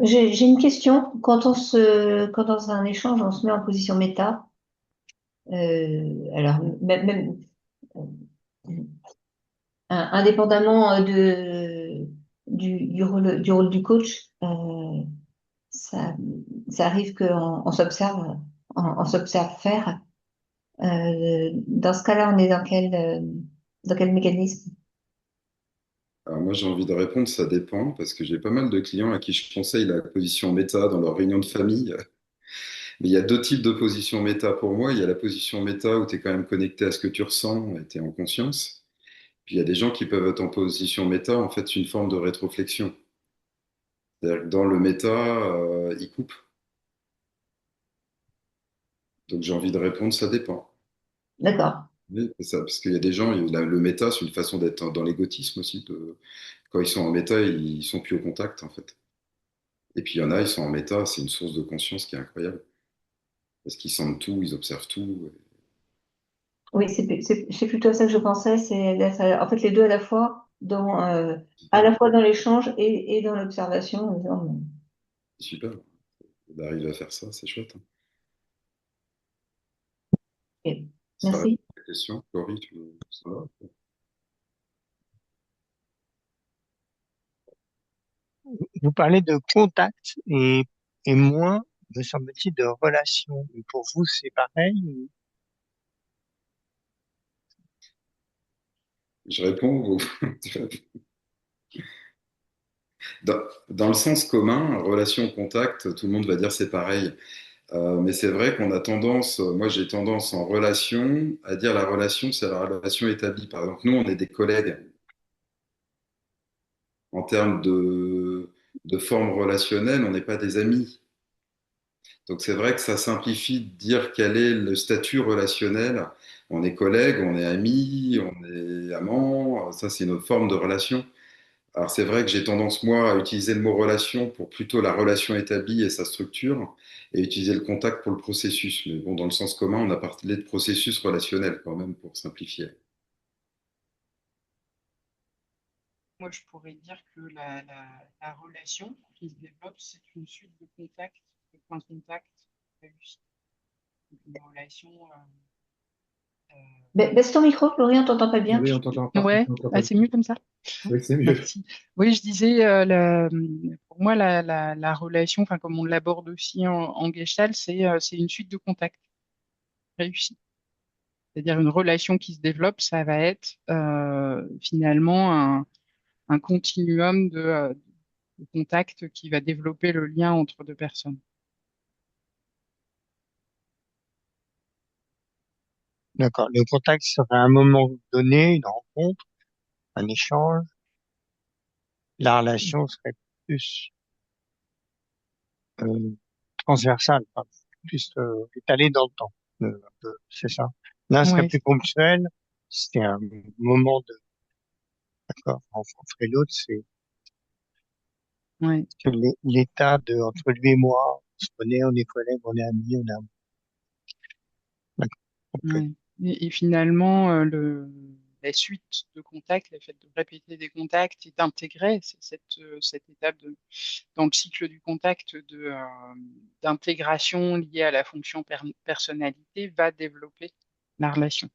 J'ai une question. Quand dans un échange, on se met en position méta, alors même indépendamment du rôle du coach, ça, ça arrive qu'on on s'observe faire. Dans ce cas-là, on est dans quel mécanisme? Alors moi, j'ai envie de répondre, ça dépend, parce que j'ai pas mal de clients à qui je conseille la position méta dans leur réunion de famille. Mais il y a deux types de position méta pour moi. Il y a la position méta où tu es quand même connecté à ce que tu ressens et tu es en conscience. Puis il y a des gens qui peuvent être en position méta, en fait, c'est une forme de rétroflexion. C'est-à-dire que dans le méta, ils coupent. Donc j'ai envie de répondre, ça dépend. D'accord. Oui, c'est ça, parce qu'il y a des gens, le méta, c'est une façon d'être dans l'égotisme aussi. Quand ils sont en méta, ils sont plus au contact, en fait. Et puis il y en a, ils sont en méta, c'est une source de conscience qui est incroyable. Parce qu'ils sentent tout, ils observent tout. Oui, c'est plutôt ça que je pensais, c'est d'être en fait les deux à la fois à la fois dans l'échange et dans l'observation. En disant, C'est super. D'arriver à faire ça, c'est chouette. Hein. ok, Ça répond merci. à la question. Laurie, ça va? Vous parlez de contact et moins, me semble-t-il, de relation. Pour vous, c'est pareil? Je réponds. Dans, dans le sens commun, relation, contact, tout le monde va dire c'est pareil. Mais c'est vrai qu'on a tendance, moi j'ai tendance en relation à dire la relation, c'est la relation établie. Par exemple, nous, on est des collègues en termes de forme relationnelle, on n'est pas des amis. Donc c'est vrai que ça simplifie de dire quel est le statut relationnel. On est collègues, on est amis, on est amants, ça c'est notre forme de relation. Alors c'est vrai que j'ai tendance, moi, à utiliser le mot relation pour plutôt la relation établie et sa structure, et utiliser le contact pour le processus. Mais bon, dans le sens commun, on a parlé de processus relationnel quand même, pour simplifier. moi, je pourrais dire que la relation qui se développe, c'est une suite de contacts, de points de contact réussis. Donc, une relation. Baisse ton micro, Florian, on t'entend pas bien. Oui, on t'entend pas. Ouais, On t'entend pas. c'est mieux comme ça. Oui, c'est mieux. Merci. Oui, je disais, pour moi, la relation, enfin, comme on l'aborde aussi en Gestalt, c'est une suite de contacts réussis. C'est-à-dire une relation qui se développe, ça va être finalement un continuum de contacts qui va développer le lien entre deux personnes. D'accord. Le contact serait à un moment donné, une rencontre, un échange. La relation serait plus euh, transversale, enfin, plus étalée dans le temps. Un peu, c'est ça. L'un serait Ouais, plus ponctuel. C'est un moment de d'accord. Rencontre et l'autre, c'est ouais, que l'état de entre lui et moi. On se connaît, on est collègues, on est amis, on est amoureux. D'accord. Ok. ouais. Et finalement, la suite de contacts, le fait de répéter des contacts et d'intégrer, c'est cette étape dans le cycle du contact d'intégration liée à la fonction personnalité va développer la relation.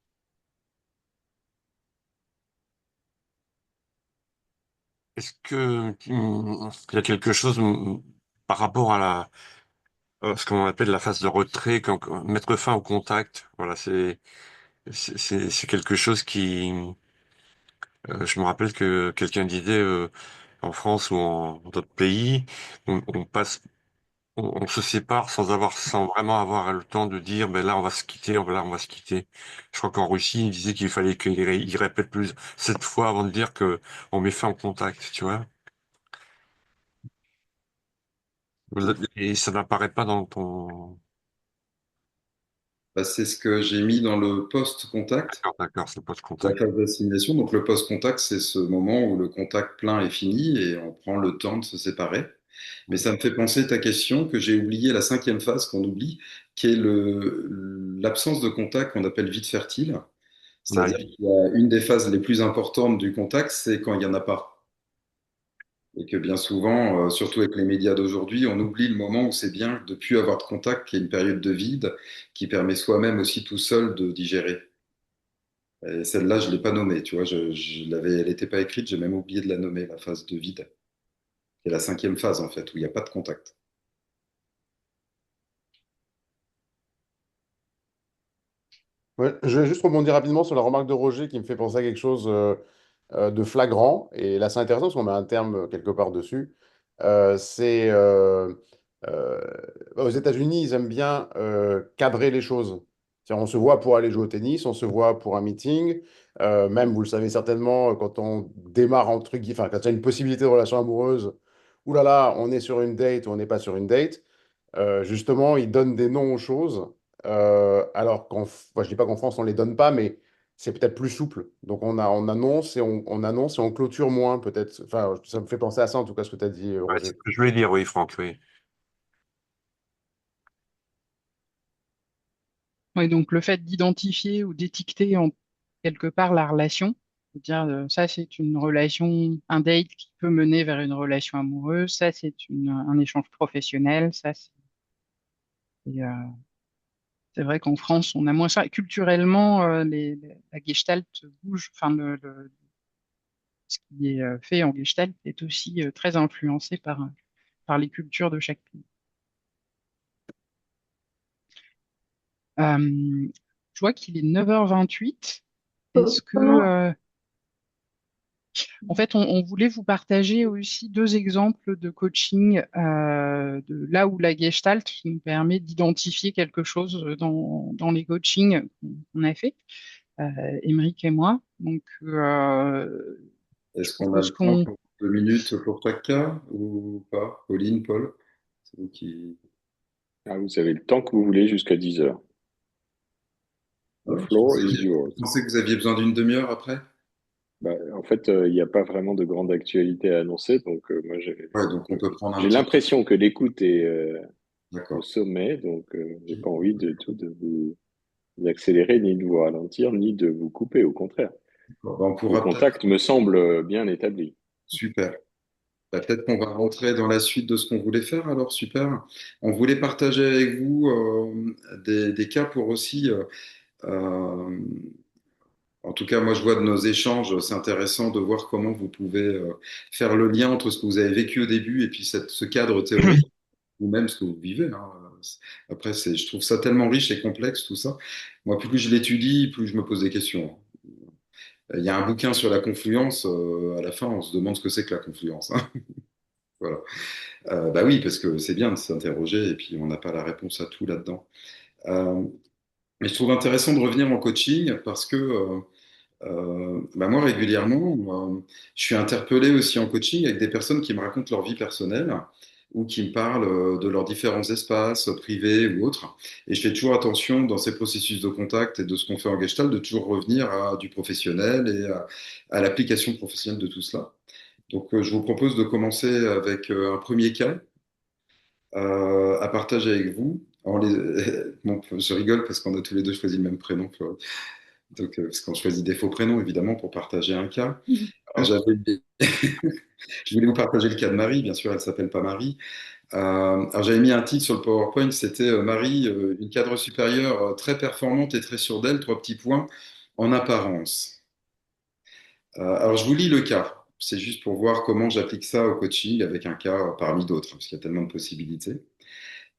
Est-ce que il y a quelque chose par rapport à ce qu'on appelle la phase de retrait, mettre fin au contact? Voilà, c'est quelque chose qui, je me rappelle que quelqu'un disait en France ou en d'autres pays, on passe, on se sépare sans vraiment avoir le temps de dire, ben là on va se quitter, là on va se quitter. Je crois qu'en Russie, il disait qu'il fallait qu'il répète plus 7 fois avant de dire que on met fin au contact, tu vois. Et ça n'apparaît pas dans ton... Bah, c'est ce que j'ai mis dans le post-contact, D'accord, c'est pas de la contact. phase d'assimilation. Donc le post-contact, c'est ce moment où le contact plein est fini et on prend le temps de se séparer. Mais ça me fait penser ta question que j'ai oublié la cinquième phase qu'on oublie, qui est l'absence de contact qu'on appelle vide fertile. Ouais. C'est-à-dire qu'il y a une des phases les plus importantes du contact, c'est quand il n'y en a pas. Et que bien souvent, surtout avec les médias d'aujourd'hui, on oublie le moment où c'est bien de ne plus avoir de contact, qui est une période de vide, qui permet soi-même aussi tout seul de digérer. Et celle-là, je ne l'ai pas nommée, tu vois, elle n'était pas écrite, j'ai même oublié de la nommer, la phase de vide. C'est la cinquième phase, en fait, où il n'y a pas de contact. Ouais, je vais juste rebondir rapidement sur la remarque de Roger qui me fait penser à quelque chose de flagrant. Et là, c'est intéressant parce qu'on met un terme quelque part dessus. C'est euh, aux États-Unis, ils aiment bien cadrer les choses. C'est-à-dire, on se voit pour aller jouer au tennis, on se voit pour un meeting. Même, vous le savez certainement, quand on démarre entre guillemets, enfin, quand il y a une possibilité de relation amoureuse, oulala, on est sur une date ou on n'est pas sur une date. Justement, ils donnent des noms aux choses, alors je dis pas qu'en France on les donne pas, mais c'est peut-être plus souple. Donc on annonce et on annonce et on clôture moins peut-être. Enfin, ça me fait penser à ça en tout cas ce que tu as dit, Ouais, c'est Roger. ce que je voulais dire, oui, Franck, oui. Ouais, donc le fait d'identifier ou d'étiqueter en quelque part la relation, c'est-à-dire ça c'est une relation, un date qui peut mener vers une relation amoureuse, ça c'est un échange professionnel, et, c'est vrai qu'en France on a moins ça. Culturellement, la Gestalt bouge, enfin ce qui est fait en Gestalt est aussi très influencé par les cultures de chaque pays. Je vois qu'il est 9h28. Est-ce que Comment? En fait, on voulait vous partager aussi deux exemples de coaching de là où la Gestalt nous permet d'identifier quelque chose dans les coachings qu'on a fait, Émeric et moi. Donc, je Est-ce qu'on a propose le temps qu'on... pour 2 minutes pour chaque cas ou pas? Pauline, Paul, c'est vous qui... Ah, vous avez le temps que vous voulez jusqu'à 10 heures. The Ouais, floor is yours. je pensais que vous aviez besoin d'une demi-heure après? Bah, en fait, il n'y a pas vraiment de grande actualité à annoncer, donc moi Ouais, donc on peut prendre un j'ai petit peu. l'impression que l'écoute est au D'accord. sommet, donc j'ai pas envie de vous accélérer, ni de vous ralentir, ni de vous couper, au contraire. Bon, ben, on Le pourra peut-être contact me semble bien établi. Super. Bah, peut-être qu'on va rentrer dans la suite de ce qu'on voulait faire, alors super. On voulait partager avec vous des cas pour aussi, euh, en tout cas, moi je vois de nos échanges, c'est intéressant de voir comment vous pouvez faire le lien entre ce que vous avez vécu au début et puis ce cadre théorique, ou même ce que vous vivez, hein. Après, je trouve ça tellement riche et complexe tout ça. Moi, plus je l'étudie, plus je me pose des questions. Il y a un bouquin sur la confluence, à la fin, on se demande ce que c'est que la confluence, hein. Voilà. Bah oui, parce que c'est bien de s'interroger et puis on n'a pas la réponse à tout là-dedans. Euh, mais je trouve intéressant de revenir en coaching parce que bah moi régulièrement, je suis interpellé aussi en coaching avec des personnes qui me racontent leur vie personnelle ou qui me parlent de leurs différents espaces privés ou autres. Et je fais toujours attention dans ces processus de contact et de ce qu'on fait en Gestalt de toujours revenir à du professionnel et à l'application professionnelle de tout cela. Donc, je vous propose de commencer avec un premier cas à partager avec vous. Bon, je rigole parce qu'on a tous les deux choisi le même prénom, Chloé. Donc, parce qu'on choisit des faux prénoms, évidemment, pour partager un cas. Alors, je voulais vous partager le cas de Marie, bien sûr, elle s'appelle pas Marie. Alors, j'avais mis un titre sur le PowerPoint, c'était Marie, une cadre supérieure très performante et très sûre d'elle, trois petits points, en apparence. Alors, je vous lis le cas. C'est juste pour voir comment j'applique ça au coaching avec un cas parmi d'autres, parce qu'il y a tellement de possibilités.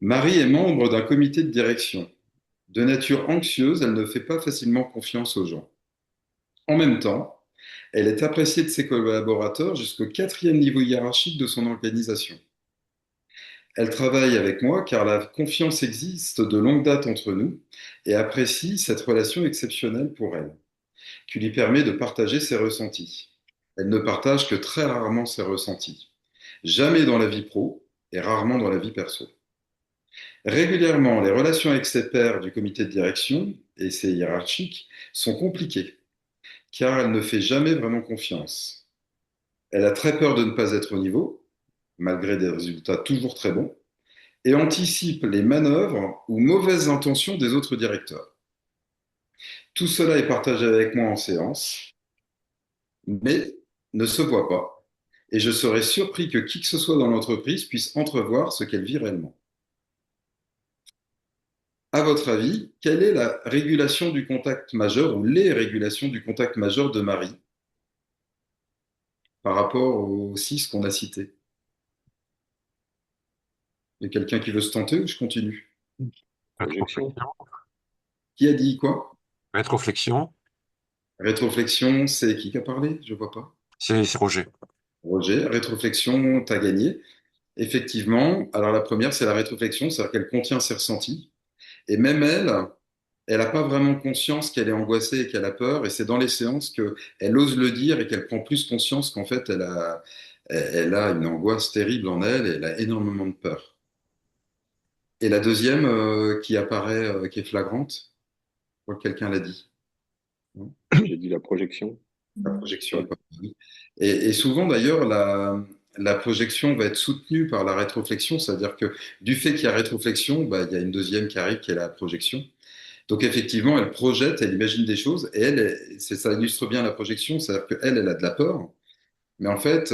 Marie est membre d'un comité de direction. De nature anxieuse, elle ne fait pas facilement confiance aux gens. En même temps, elle est appréciée de ses collaborateurs jusqu'au quatrième niveau hiérarchique de son organisation. Elle travaille avec moi car la confiance existe de longue date entre nous et apprécie cette relation exceptionnelle pour elle, qui lui permet de partager ses ressentis. Elle ne partage que très rarement ses ressentis, jamais dans la vie pro et rarement dans la vie perso. Régulièrement, les relations avec ses pairs du comité de direction et ses hiérarchiques sont compliquées, car elle ne fait jamais vraiment confiance. Elle a très peur de ne pas être au niveau, malgré des résultats toujours très bons, et anticipe les manœuvres ou mauvaises intentions des autres directeurs. Tout cela est partagé avec moi en séance, mais ne se voit pas, et je serais surpris que qui que ce soit dans l'entreprise puisse entrevoir ce qu'elle vit réellement. À votre avis, quelle est la régulation du contact majeur ou les régulations du contact majeur de Marie par rapport aux six qu'on a cités? Il y a quelqu'un qui veut se tenter ou je continue? Projection. Qui a dit quoi? Rétroflexion, Rétroflexion, c'est qui a parlé? Je vois pas. c'est Roger. Roger, rétroflexion, t'as gagné. Effectivement, alors la première, c'est la rétroflexion, c'est-à-dire qu'elle contient ses ressentis. Et même elle n'a pas vraiment conscience qu'elle est angoissée et qu'elle a peur. Et c'est dans les séances qu'elle ose le dire et qu'elle prend plus conscience qu'en fait, elle a une angoisse terrible en elle et elle a énormément de peur. Et la deuxième qui apparaît, qui est flagrante, je crois que quelqu'un l'a dit. Non. J'ai dit la projection. La projection. Et souvent d'ailleurs, la projection va être soutenue par la rétroflexion, c'est-à-dire que du fait qu'il y a rétroflexion, bah, il y a une deuxième qui arrive qui est la projection. Donc effectivement, elle projette, elle imagine des choses, et ça illustre bien la projection, c'est-à-dire elle a de la peur, mais en fait,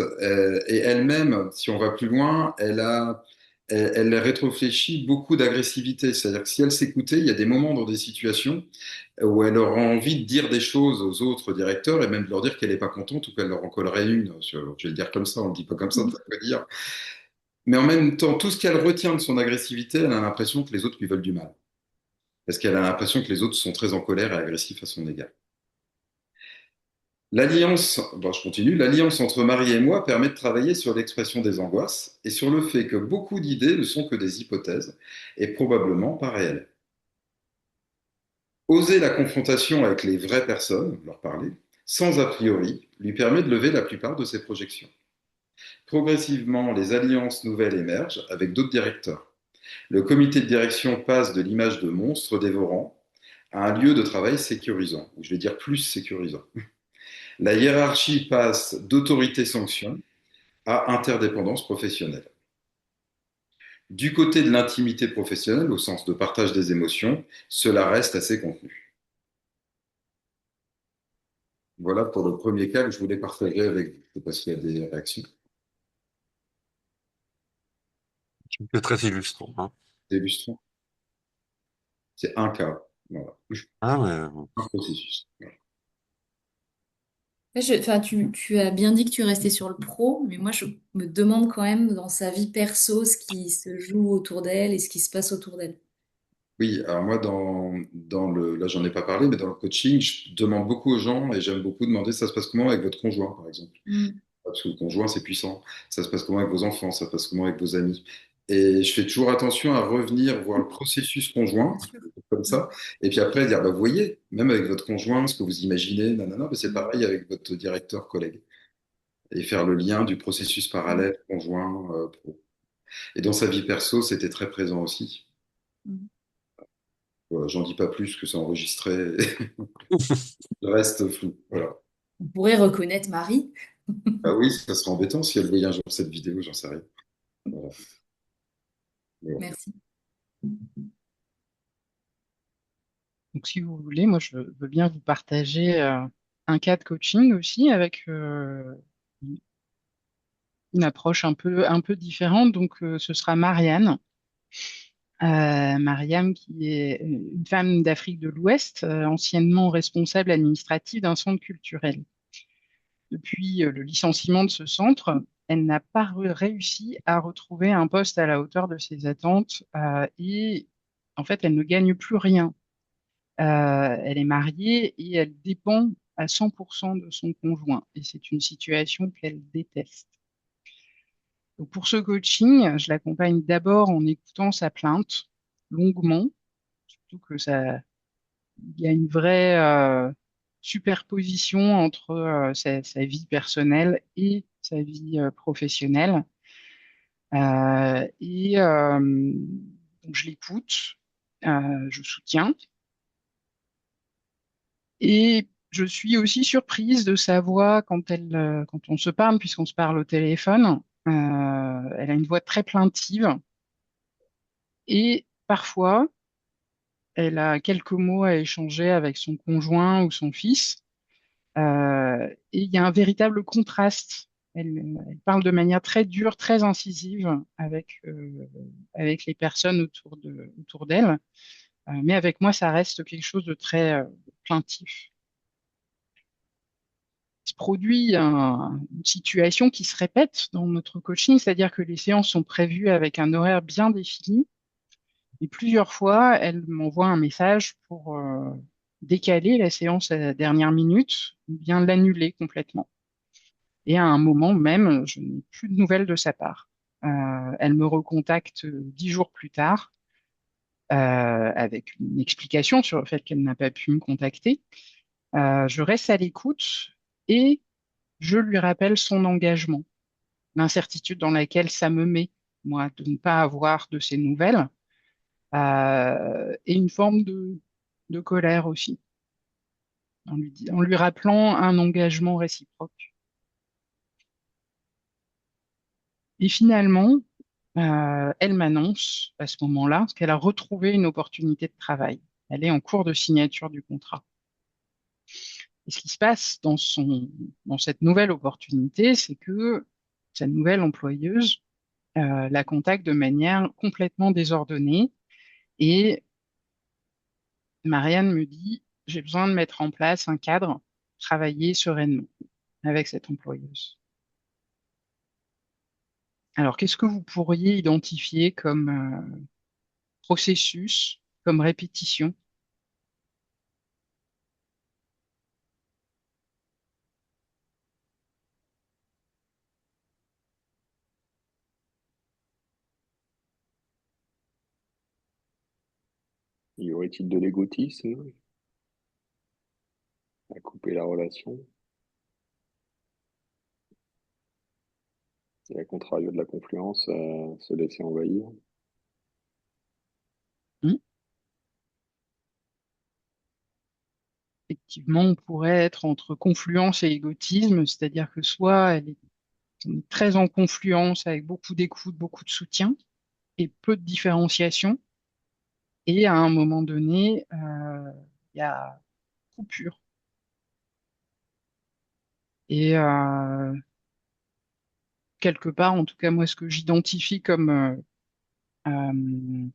et elle-même, si on va plus loin, elle rétréfléchit beaucoup d'agressivité, c'est-à-dire que si elle s'écoutait, il y a des moments dans des situations où elle aura envie de dire des choses aux autres directeurs et même de leur dire qu'elle n'est pas contente ou qu'elle leur en collerait une. Je vais le dire comme ça, on ne le dit pas comme ça veut dire. Mais en même temps, tout ce qu'elle retient de son agressivité, elle a l'impression que les autres lui veulent du mal. Parce qu'elle a l'impression que les autres sont très en colère et agressifs à son égard. L'alliance, bon, je continue, l'alliance entre Marie et moi permet de travailler sur l'expression des angoisses et sur le fait que beaucoup d'idées ne sont que des hypothèses et probablement pas réelles. Oser la confrontation avec les vraies personnes, leur parler, sans a priori, lui permet de lever la plupart de ses projections. Progressivement, les alliances nouvelles émergent avec d'autres directeurs. Le comité de direction passe de l'image de monstre dévorant à un lieu de travail sécurisant, ou je vais dire plus sécurisant. La hiérarchie passe d'autorité-sanction à interdépendance professionnelle. Du côté de l'intimité professionnelle, au sens de partage des émotions, cela reste assez contenu. Voilà pour le premier cas que je voulais partager avec vous. Je sais pas s'il y a des réactions. C'est très illustrant, hein. C'est illustrant. C'est un cas. Voilà. Ah, mais Un processus. Voilà. Enfin, tu as bien dit que tu restais sur le pro, mais moi, je me demande quand même dans sa vie perso ce qui se joue autour d'elle et ce qui se passe autour d'elle. Oui, alors moi, là, j'en ai pas parlé, mais dans le coaching, je demande beaucoup aux gens et j'aime beaucoup demander ça se passe comment avec votre conjoint, par exemple. Mm. Parce que le conjoint, c'est puissant. Ça se passe comment avec vos enfants, ça se passe comment avec vos amis. Et je fais toujours attention à revenir voir le processus conjoint, Bien sûr. comme Mm. ça, et puis après dire, bah, vous voyez, même avec votre conjoint, ce que vous imaginez, nanana, bah, c'est Mm. pareil avec votre directeur, collègue. Et faire le lien du processus Mm. parallèle, conjoint, pro. Et dans sa vie perso, c'était très présent aussi. Mm. Voilà, j'en dis pas plus que c'est enregistré. Le reste flou. Voilà. On pourrait reconnaître Marie. Ah oui, ça serait embêtant si elle voyait un jour cette vidéo, j'en sais rien. Voilà. Mais bon. Merci. Donc, si vous voulez, moi, je veux bien vous partager un cas de coaching aussi avec une approche un peu différente. Donc, ce sera Marianne. Mariam, qui est une femme d'Afrique de l'Ouest, anciennement responsable administrative d'un centre culturel. Depuis le licenciement de ce centre, elle n'a pas réussi à retrouver un poste à la hauteur de ses attentes et en fait, elle ne gagne plus rien. Elle est mariée et elle dépend à 100% de son conjoint et c'est une situation qu'elle déteste. Donc pour ce coaching, je l'accompagne d'abord en écoutant sa plainte longuement, surtout que ça, il y a une vraie superposition entre sa vie personnelle et sa vie professionnelle. Donc je l'écoute, je soutiens et je suis aussi surprise de sa voix quand on se parle, puisqu'on se parle au téléphone. Elle a une voix très plaintive et parfois elle a quelques mots à échanger avec son conjoint ou son fils. Et il y a un véritable contraste. Elle parle de manière très dure, très incisive avec les personnes autour d'elle. Mais avec moi, ça reste quelque chose de très plaintif. Il se produit une situation qui se répète dans notre coaching, c'est-à-dire que les séances sont prévues avec un horaire bien défini. Et plusieurs fois, elle m'envoie un message pour décaler la séance à la dernière minute ou bien l'annuler complètement. Et à un moment même, je n'ai plus de nouvelles de sa part. Elle me recontacte 10 jours plus tard avec une explication sur le fait qu'elle n'a pas pu me contacter. Je reste à l'écoute et je lui rappelle son engagement, l'incertitude dans laquelle ça me met, moi, de ne pas avoir de ses nouvelles, et une forme de colère aussi, en lui rappelant un engagement réciproque. Et finalement, elle m'annonce à ce moment-là qu'elle a retrouvé une opportunité de travail. Elle est en cours de signature du contrat. Et ce qui se passe dans cette nouvelle opportunité, c'est que sa nouvelle employeuse la contacte de manière complètement désordonnée et Marianne me dit, j'ai besoin de mettre en place un cadre, travailler sereinement avec cette employeuse. Alors, qu'est-ce que vous pourriez identifier comme processus, comme répétition? Y aurait-il de l'égotisme à couper la relation? Et à contrario de la confluence, se laisser envahir? Hmm. Effectivement, on pourrait être entre confluence et égotisme, c'est-à-dire que soit on est très en confluence avec beaucoup d'écoute, beaucoup de soutien et peu de différenciation, et à un moment donné, il y a coupure. Et quelque part, en tout cas, moi, ce que j'identifie comme le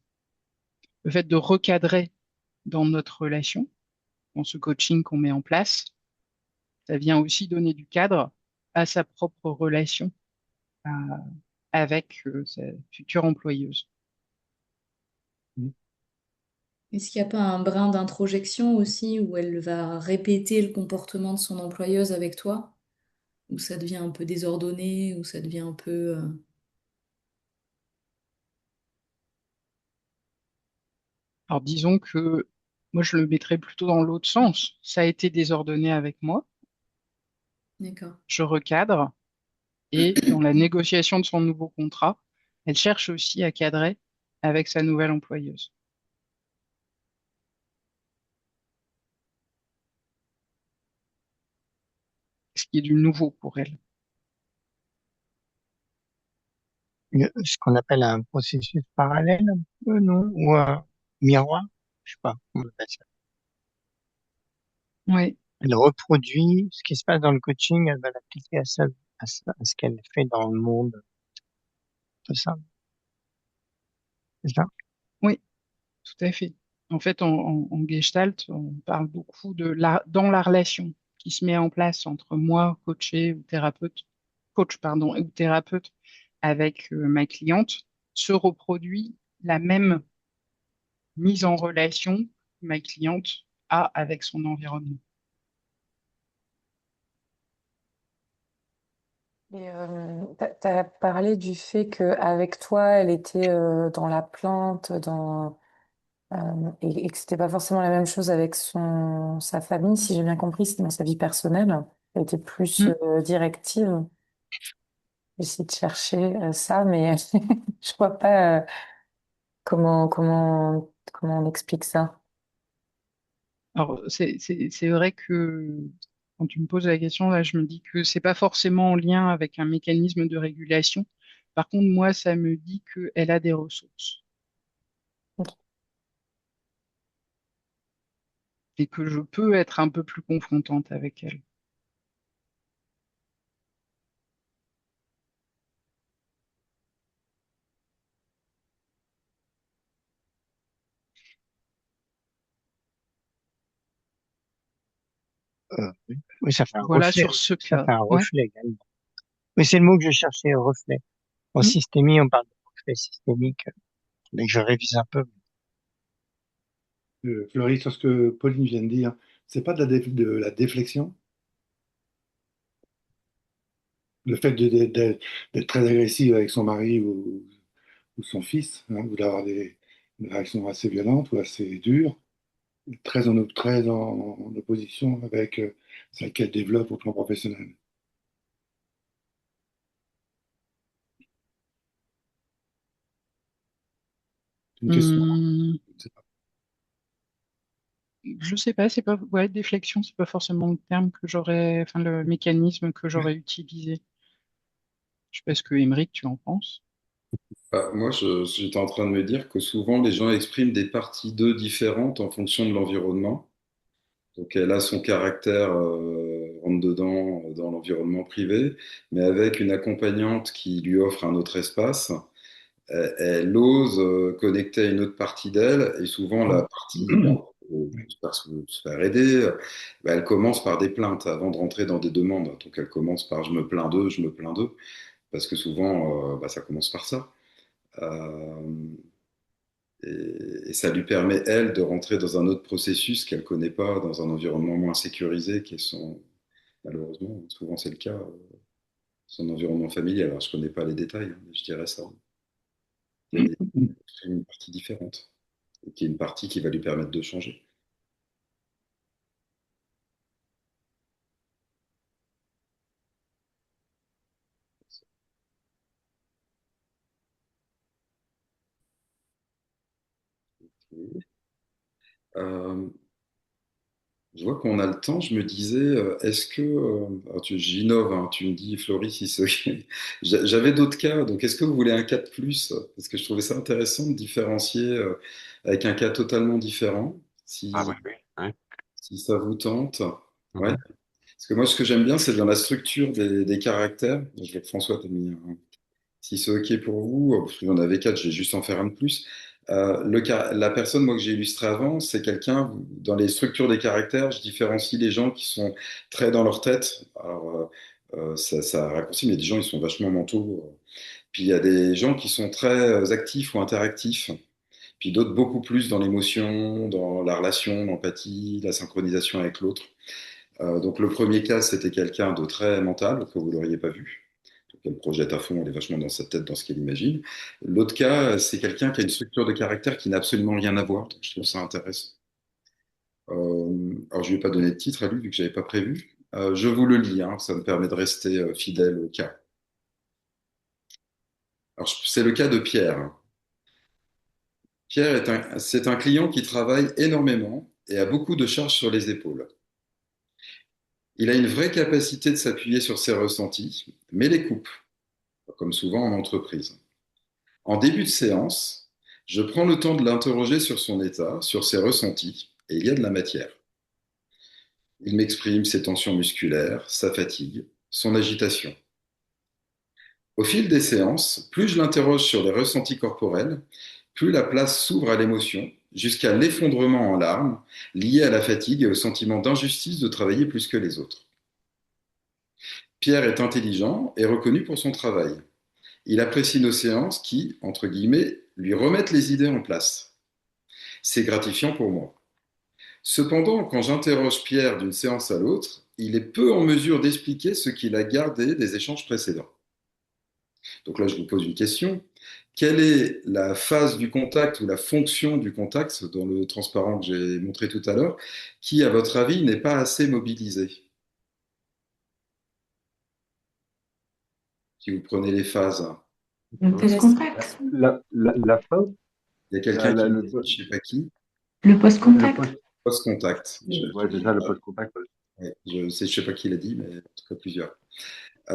fait de recadrer dans notre relation, dans ce coaching qu'on met en place, ça vient aussi donner du cadre à sa propre relation euh, avec sa future employeuse. Est-ce qu'il n'y a pas un brin d'introjection aussi où elle va répéter le comportement de son employeuse avec toi? Où ça devient un peu désordonné, où ça devient un peu... Alors disons que moi, je le mettrais plutôt dans l'autre sens. Ça a été désordonné avec moi, D'accord. je recadre, et dans la négociation de son nouveau contrat, elle cherche aussi à cadrer avec sa nouvelle employeuse. Ce qui est du nouveau pour elle. Ce qu'on appelle un processus parallèle, un peu, non? Ou un miroir? Je sais pas comment on appelle ça. Oui. Elle reproduit ce qui se passe dans le coaching, elle va l'appliquer à ce qu'elle fait dans le monde, tout ça. C'est ça? Oui, tout à fait. En fait, en Gestalt, on parle beaucoup dans la relation qui se met en place entre moi, coach, pardon, ou thérapeute, avec ma cliente, se reproduit la même mise en relation que ma cliente a avec son environnement. Et tu as parlé du fait qu'avec toi, elle était dans la plante, et que c'était pas forcément la même chose avec sa famille, si j'ai bien compris, c'était dans sa vie personnelle. Elle était plus Mm. directive. J'essaie de chercher ça, mais je vois pas comment on explique ça. Alors, c'est vrai que quand tu me poses la question, là, je me dis que c'est pas forcément en lien avec un mécanisme de régulation. Par contre, moi, ça me dit qu'elle a des ressources Ok. et que je peux être un peu plus confrontante avec elle. Oui, oui, ça fait un Voilà reflet sur aussi. ce Ça cas. fait un Ouais. reflet également. Oui, c'est le mot que je cherchais, reflet. En Mm. systémie, on parle de reflet systémique, mais je révise un peu. Florie, sur ce que Pauline vient de dire, c'est pas de la déflexion, le fait d'être très agressive avec son mari ou son fils, hein, ou d'avoir des réactions assez violentes ou assez dures, très en opposition avec celle qu'elle développe au plan professionnel. C'est une question. Hum, Je sais pas. je sais pas, c'est pas, ouais, déflexion, c'est pas forcément le terme que j'aurais, enfin, le mécanisme que j'aurais utilisé. Je sais pas ce que Émeric, tu en penses. Moi, j'étais en train de me dire que souvent les gens expriment des parties d'eux différentes en fonction de l'environnement. Donc elle a son caractère rentre dedans dans l'environnement privé, mais avec une accompagnante qui lui offre un autre espace, elle ose connecter à une autre partie d'elle, et souvent la partie, bon, pour se faire aider, elle commence par des plaintes avant de rentrer dans des demandes. Donc elle commence par je me plains d'eux, je me plains d'eux, parce que souvent ça commence par ça. Euh, et ça lui permet, elle, de rentrer dans un autre processus qu'elle connaît pas, dans un environnement moins sécurisé, qui est malheureusement, souvent c'est le cas, son environnement familial. Alors je connais pas les détails, hein, mais je dirais ça. Il y a une partie différente, et qui est une partie qui va lui permettre de changer. Euh, je vois qu'on a le temps. Je me disais, est-ce que, alors j'innove, hein, tu me dis, Floris, si j'avais d'autres cas. Donc, est-ce que vous voulez un cas de plus? Parce que je trouvais ça intéressant de différencier avec un cas totalement différent, Ah oui, si, oui, oui. si ça vous tente. Ouais. Mhm. Parce que moi, ce que j'aime bien, c'est dans la structure des caractères. Je vois que François t'a mis un. Si c'est OK pour vous, parce que j'en avais quatre, je vais juste en faire un de plus. La personne, moi, que j'ai illustré avant, c'est quelqu'un, dans les structures des caractères, je différencie les gens qui sont très dans leur tête. Alors, ça raccourcit, mais il y a des gens, ils sont vachement mentaux. Puis il y a des gens qui sont très actifs ou interactifs. Puis d'autres beaucoup plus dans l'émotion, dans la relation, l'empathie, la synchronisation avec l'autre. Donc le premier cas, c'était quelqu'un de très mental, que vous l'auriez pas vu. Donc elle projette à fond, elle est vachement dans sa tête, dans ce qu'elle imagine. L'autre cas, c'est quelqu'un qui a une structure de caractère qui n'a absolument rien à voir. Donc je trouve ça intéressant. Alors je ne vais pas donner de titre à lui, vu que je n'avais pas prévu. Je vous le lis, hein, ça me permet de rester fidèle au cas. Alors c'est le cas de Pierre. Pierre c'est un client qui travaille énormément et a beaucoup de charges sur les épaules. Il a une vraie capacité de s'appuyer sur ses ressentis, mais les coupe, comme souvent en entreprise. En début de séance, je prends le temps de l'interroger sur son état, sur ses ressentis, et il y a de la matière. Il m'exprime ses tensions musculaires, sa fatigue, son agitation. Au fil des séances, plus je l'interroge sur les ressentis corporels, plus la place s'ouvre à l'émotion, jusqu'à l'effondrement en larmes, lié à la fatigue et au sentiment d'injustice de travailler plus que les autres. Pierre est intelligent et reconnu pour son travail. Il apprécie nos séances qui, entre guillemets, lui remettent les idées en place. C'est gratifiant pour moi. Cependant, quand j'interroge Pierre d'une séance à l'autre, il est peu en mesure d'expliquer ce qu'il a gardé des échanges précédents. Donc là, je vous pose une question. Quelle est la phase du contact ou la fonction du contact dans le transparent que j'ai montré tout à l'heure qui, à votre avis, n'est pas assez mobilisée? Si vous prenez les phases. Le post-contact. La fin, Il y a quelqu'un qui le, dit, je ne sais pas qui, Le post-contact. post-contact. ouais, c'est ça, le post-contact. Ouais, je ne sais pas qui l'a dit, mais en tout cas plusieurs.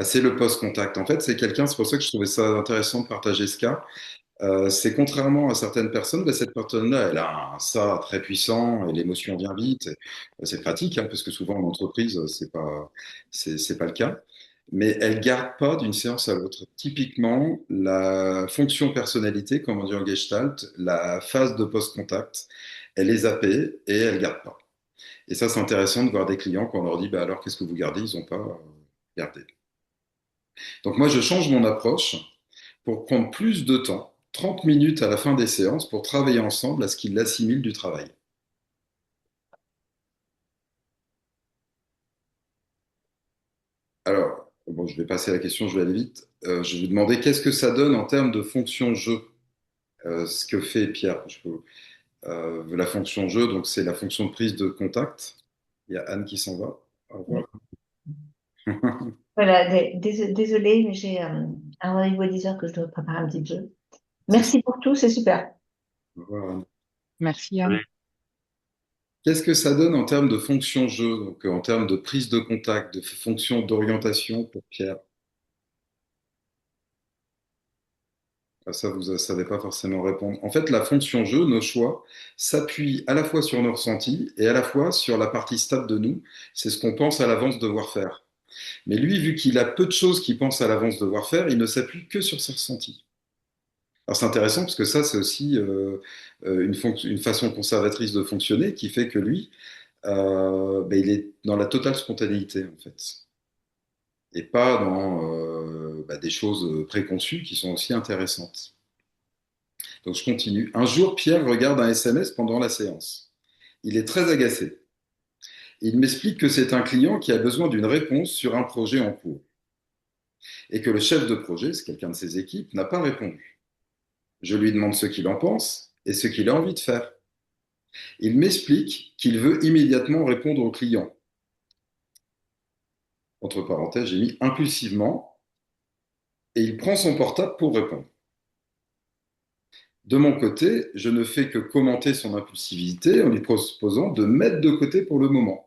C'est le post-contact. En fait, c'est quelqu'un, c'est pour ça que je trouvais ça intéressant de partager ce cas. C'est contrairement à certaines personnes, bah, cette personne-là, elle a un ça très puissant et l'émotion vient vite. C'est pratique, hein, parce que souvent en entreprise, c'est pas le cas. Mais elle garde pas d'une séance à l'autre. Typiquement, la fonction personnalité, comme on dit en Gestalt, la phase de post-contact, elle est zappée et elle garde pas. Et ça, c'est intéressant de voir des clients quand on leur dit, bah alors qu'est-ce que vous gardez? Ils n'ont pas gardé. Donc moi, je change mon approche pour prendre plus de temps, 30 minutes à la fin des séances, pour travailler ensemble à ce qu'ils l'assimilent du travail. Alors, bon, je vais passer à la question, je vais aller vite. Je vais vous demander qu'est-ce que ça donne en termes de fonction jeu, ce que fait Pierre. La fonction jeu, donc c'est la fonction de prise de contact. Il y a Anne qui s'en va. Au revoir. Voilà, désolée, mais j'ai un rendez-vous à 10 heures que je dois préparer un petit peu. Merci pour tout, c'est super. Au revoir, Anne. Merci, Anne. Qu'est-ce que ça donne en termes de fonction jeu, donc en termes de prise de contact, de fonction d'orientation pour Pierre? Ah, ça, vous ne savez pas forcément répondre. En fait, la fonction jeu, nos choix, s'appuie à la fois sur nos ressentis et à la fois sur la partie stable de nous. C'est ce qu'on pense à l'avance devoir faire. Mais lui, vu qu'il a peu de choses qu'il pense à l'avance devoir faire, il ne s'appuie que sur ses ressentis. Alors c'est intéressant parce que ça, c'est aussi une façon conservatrice de fonctionner qui fait que lui, ben, il est dans la totale spontanéité, en fait. Et pas dans bah, des choses préconçues qui sont aussi intéressantes. Donc je continue. Un jour, Pierre regarde un SMS pendant la séance. Il est très agacé. Il m'explique que c'est un client qui a besoin d'une réponse sur un projet en cours et que le chef de projet, c'est quelqu'un de ses équipes, n'a pas répondu. Je lui demande ce qu'il en pense et ce qu'il a envie de faire. Il m'explique qu'il veut immédiatement répondre au client. Entre parenthèses, j'ai mis impulsivement et il prend son portable pour répondre. De mon côté, je ne fais que commenter son impulsivité en lui proposant de mettre de côté pour le moment.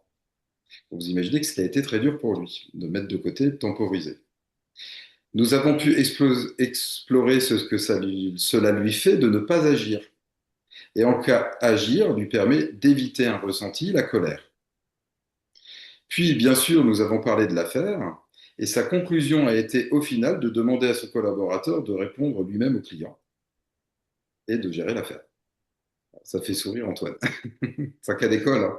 Donc, vous imaginez que ce qui a été très dur pour lui, de mettre de côté, de temporiser. Nous avons pu explorer ce que cela lui fait de ne pas agir. Et en cas agir lui permet d'éviter un ressenti, la colère. Puis, bien sûr, nous avons parlé de l'affaire, et sa conclusion a été, au final, de demander à son collaborateur de répondre lui-même au client et de gérer l'affaire. Ça fait sourire Antoine. C'est un cas d'école, hein.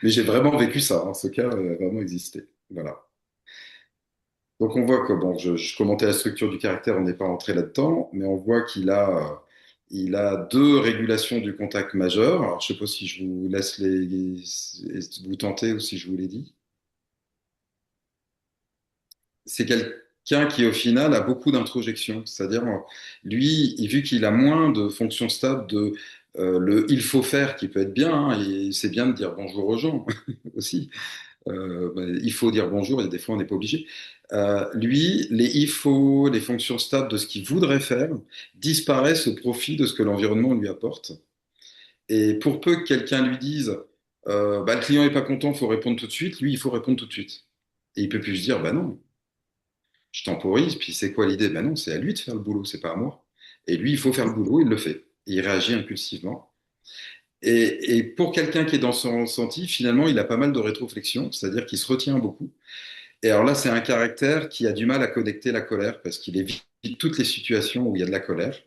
Mais j'ai vraiment vécu ça, hein. Ce cas a vraiment existé. Voilà. Donc on voit que, bon, je commentais la structure du caractère, on n'est pas entré là-dedans, mais on voit il a deux régulations du contact majeur. Alors je ne sais pas si je vous laisse vous tenter ou si je vous l'ai dit. C'est quelqu'un qui, au final, a beaucoup d'introjections. C'est-à-dire, lui, vu qu'il a moins de fonctions stables de le il faut faire, qui peut être bien, hein, et c'est bien de dire bonjour aux gens aussi. Il faut dire bonjour et des fois on n'est pas obligé. Lui, les il faut, les fonctions stables de ce qu'il voudrait faire disparaissent au profit de ce que l'environnement lui apporte. Et pour peu que quelqu'un lui dise le client n'est pas content, il faut répondre tout de suite, lui, il faut répondre tout de suite. Et il peut plus se dire bah non, je temporise, puis c'est quoi l'idée? Ben non, c'est à lui de faire le boulot, c'est pas à moi. Et lui, il faut faire le boulot, il le fait. Et il réagit impulsivement. Et pour quelqu'un qui est dans son ressenti, finalement, il a pas mal de rétroflexion, c'est-à-dire qu'il se retient beaucoup. Et alors là, c'est un caractère qui a du mal à connecter la colère, parce qu'il évite toutes les situations où il y a de la colère,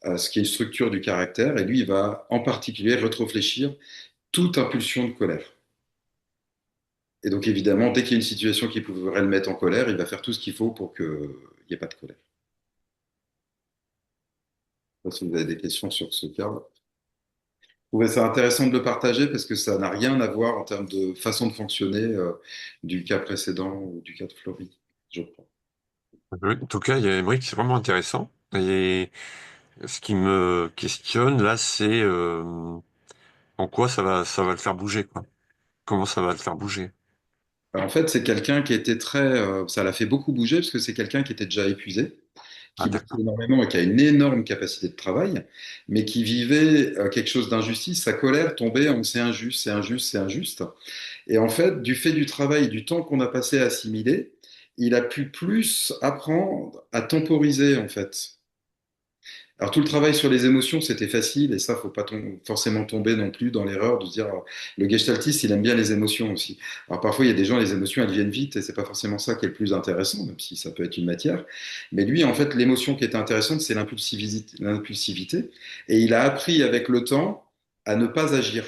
ce qui est une structure du caractère. Et lui, il va en particulier rétrofléchir toute impulsion de colère. Et donc, évidemment, dès qu'il y a une situation qui pourrait le mettre en colère, il va faire tout ce qu'il faut pour qu'il n'y ait pas de colère. Je sais pas si vous avez des questions sur ce cas. Je trouvais ça intéressant de le partager parce que ça n'a rien à voir en termes de façon de fonctionner du cas précédent ou du cas de Floride, je crois. Oui, en tout cas, il y a Émeric, c'est vraiment intéressant. Et ce qui me questionne là, c'est en quoi ça va le faire bouger, quoi. Comment ça va le faire bouger? Alors, en fait, c'est quelqu'un qui était ça l'a fait beaucoup bouger parce que c'est quelqu'un qui était déjà épuisé, Ah, qui bossait d'accord. énormément et qui a une énorme capacité de travail, mais qui vivait quelque chose d'injustice. Sa colère tombait en c'est injuste, c'est injuste, c'est injuste. Et en fait, du fait du travail et du temps qu'on a passé à assimiler, il a pu plus apprendre à temporiser, en fait. Alors tout le travail sur les émotions, c'était facile, et ça, faut pas forcément tomber non plus dans l'erreur de se dire le gestaltiste, il aime bien les émotions aussi. Alors parfois, il y a des gens, les émotions, elles viennent vite, et c'est pas forcément ça qui est le plus intéressant, même si ça peut être une matière. Mais lui, en fait, l'émotion qui était intéressante, c'est l'impulsivité, et il a appris avec le temps à ne pas agir.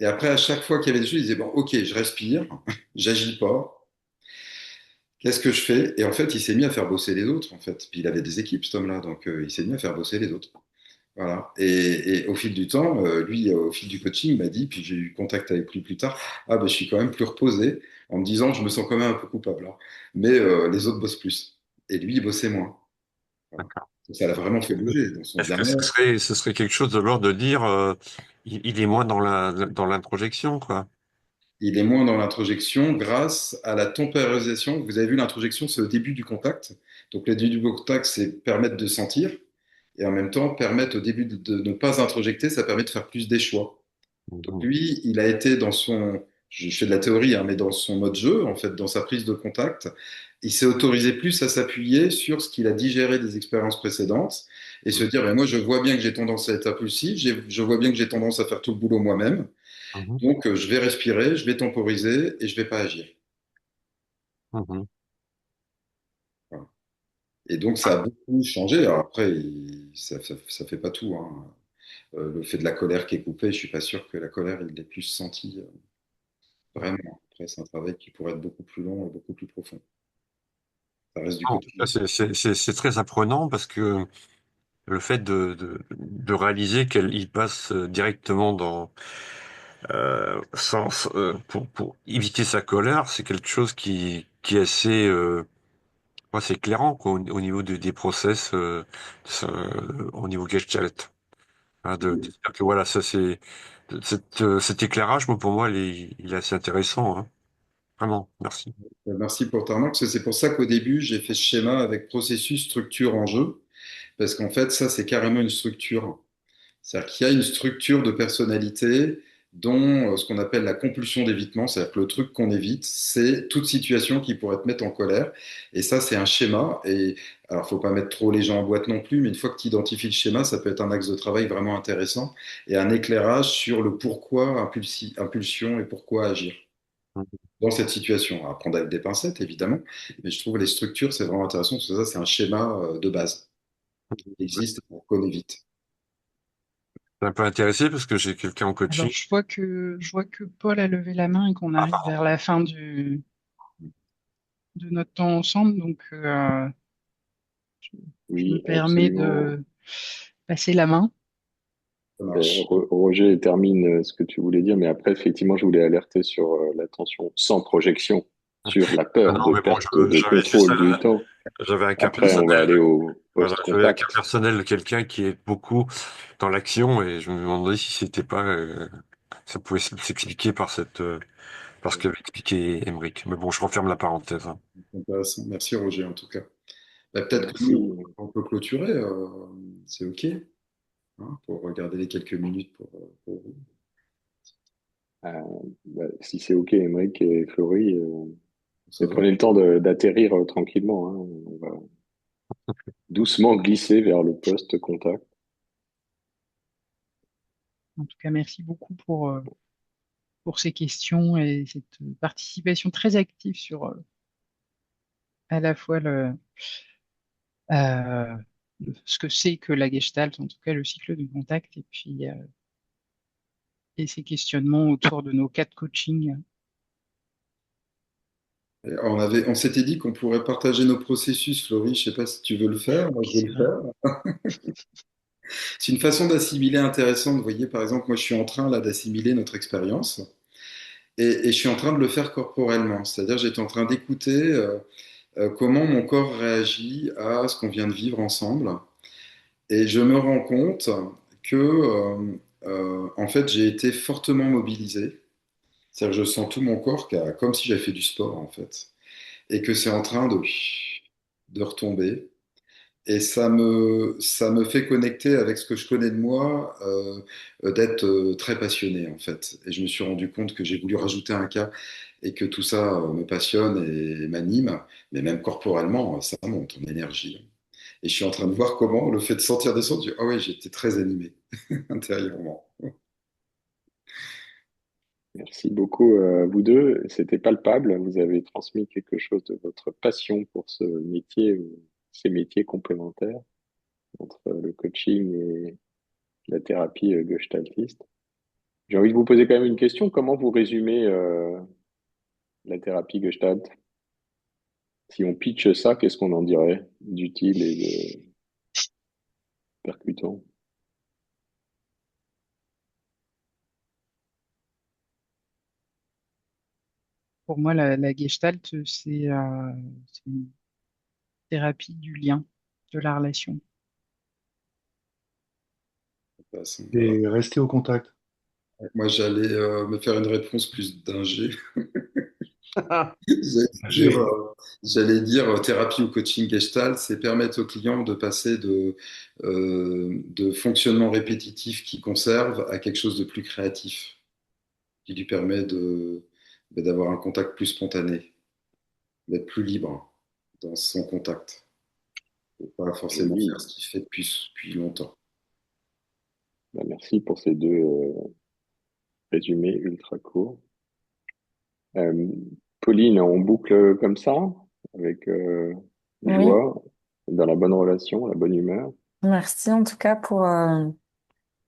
Et après, à chaque fois qu'il y avait des choses, il disait bon, ok, je respire, j'agis pas. Qu'est-ce que je fais? Et en fait, il s'est mis à faire bosser les autres, en fait. Puis il avait des équipes, cet homme-là, donc il s'est mis à faire bosser les autres. Voilà. Et au fil du temps, lui, au fil du coaching, il m'a dit, puis j'ai eu contact avec lui plus tard, ah ben je suis quand même plus reposé, en me disant, je me sens quand même un peu coupable, hein. Mais les autres bossent plus. Et lui, il bossait moins. Voilà. D'accord. Ça l'a vraiment fait bouger dans son Est-ce que bien-être. ce serait quelque chose de l'ordre de dire il est moins dans l'introjection, quoi. Il est moins dans l'introjection grâce à la temporisation. Vous avez vu, l'introjection, c'est au début du contact. Donc, le début du contact, c'est permettre de sentir. Et en même temps, permettre au début de ne pas introjecter, ça permet de faire plus des choix. Donc, Mhm. lui, il a été dans je fais de la théorie, hein, mais dans son mode jeu, en fait, dans sa prise de contact, il s'est autorisé plus à s'appuyer sur ce qu'il a digéré des expériences précédentes et se dire, ben, moi, je vois bien que j'ai tendance à être impulsif, je vois bien que j'ai tendance à faire tout le boulot moi-même. Mhm. Donc, je vais respirer, je vais temporiser et je vais pas agir. Mhm. Voilà. Et donc, ça a beaucoup changé. Alors après, ça fait pas tout, hein. Le fait de la colère qui est coupée, je suis pas sûr que la colère, il l'ait plus senti vraiment. Après, c'est un travail qui pourrait être beaucoup plus long et beaucoup plus profond. Ça reste du En tout cas, coaching. c'est très apprenant parce que le fait de réaliser qu'il passe directement pour éviter sa colère, c'est quelque chose qui est assez ouais, c'est éclairant quoi, au niveau des process au niveau Gestalt. Hein, de dire que voilà, ça c'est cet éclairage, moi, pour moi, il est assez intéressant, hein. Vraiment, merci. Merci pour ta remarque, parce que c'est pour ça qu'au début, j'ai fait ce schéma avec processus, structure, enjeu, parce qu'en fait, ça, c'est carrément une structure. C'est-à-dire qu'il y a une structure de personnalité dont ce qu'on appelle la compulsion d'évitement, c'est-à-dire que le truc qu'on évite, c'est toute situation qui pourrait te mettre en colère. Et ça, c'est un schéma. Et alors, faut pas mettre trop les gens en boîte non plus, mais une fois que tu identifies le schéma, ça peut être un axe de travail vraiment intéressant et un éclairage sur le pourquoi impulsion et pourquoi agir. dans cette situation. À prendre avec des pincettes, évidemment, mais je trouve les structures, c'est vraiment intéressant parce que ça, c'est un schéma de base. Il existe, on connaît vite. T'es un peu intéressé parce que j'ai quelqu'un en Alors, coaching. je vois que Paul a levé la main et qu'on arrive vers la fin de notre temps ensemble. Donc, je me Oui, permets absolument. de passer la main. Ça marche. Roger, termine ce que tu voulais dire, mais après, effectivement, je voulais alerter sur l'attention sans projection, sur la Ah peur non, de mais bon, perte de j'avais juste contrôle du temps. j'avais un cas Après, on va personnel. aller au Voilà, j'avais un cas post-contact. personnel de quelqu'un qui est beaucoup dans l'action et je me demandais si c'était pas, ça pouvait s'expliquer par par ce qu'avait expliqué Emeric. Mais bon, je referme la parenthèse, hein. Intéressant. Merci Roger, en tout cas. Bah, peut-être que nous, Merci. on peut clôturer. C'est OK, hein, pour regarder les quelques minutes pour vous. Euh, Si c'est OK, Émeric et Florie, Ça mais va? prenez le temps d'atterrir tranquillement, hein. On va doucement glisser vers le post-contact. En tout cas, merci beaucoup pour ces questions et cette participation très active sur à la fois euh, ce que c'est que la Gestalt, en tout cas le cycle de contact, et puis et ces questionnements autour de nos cas de coaching. Et on s'était dit qu'on pourrait partager nos processus, Florie. Je sais pas si tu veux le faire. Moi, Oui, je vais c'est le vrai. faire. C'est une façon d'assimiler intéressante. Vous voyez, par exemple, moi, je suis en train là d'assimiler notre expérience et je suis en train de le faire corporellement. C'est-à-dire, j'étais en train d'écouter comment mon corps réagit à ce qu'on vient de vivre ensemble. Et je me rends compte que, en fait, j'ai été fortement mobilisé. C'est-à-dire que je sens tout mon corps comme si j'avais fait du sport, en fait. Et que c'est en train de retomber. Et ça me fait connecter avec ce que je connais de moi, d'être très passionné, en fait. Et je me suis rendu compte que j'ai voulu rajouter un cas et que tout ça me passionne et m'anime, mais même corporellement, ça monte en énergie. Et je suis en train de voir comment le fait de sentir descendre, ah oui, j'étais très animé intérieurement. Merci beaucoup à vous deux. C'était palpable. Vous avez transmis quelque chose de votre passion pour ce métier ou ces métiers complémentaires entre le coaching et la thérapie gestaltiste. J'ai envie de vous poser quand même une question. Comment vous résumez la thérapie gestalt? Si on pitch ça, qu'est-ce qu'on en dirait d'utile et de percutant? Pour moi, la Gestalt, c'est une thérapie du lien, de la relation. Voilà. Et rester au contact. Moi, j'allais me faire une réponse plus d'ingé. J'ai- J'allais dire thérapie ou coaching gestalt, c'est permettre au client de passer de fonctionnement répétitif qui conserve à quelque chose de plus créatif, qui lui permet d'avoir un contact plus spontané, d'être plus libre dans son contact, et pas forcément Joli. faire ce qu'il fait depuis longtemps. Merci pour ces deux résumés ultra courts. Euh, Pauline, on boucle comme ça, avec Oui, joie, dans la bonne relation, la bonne humeur. merci en tout cas pour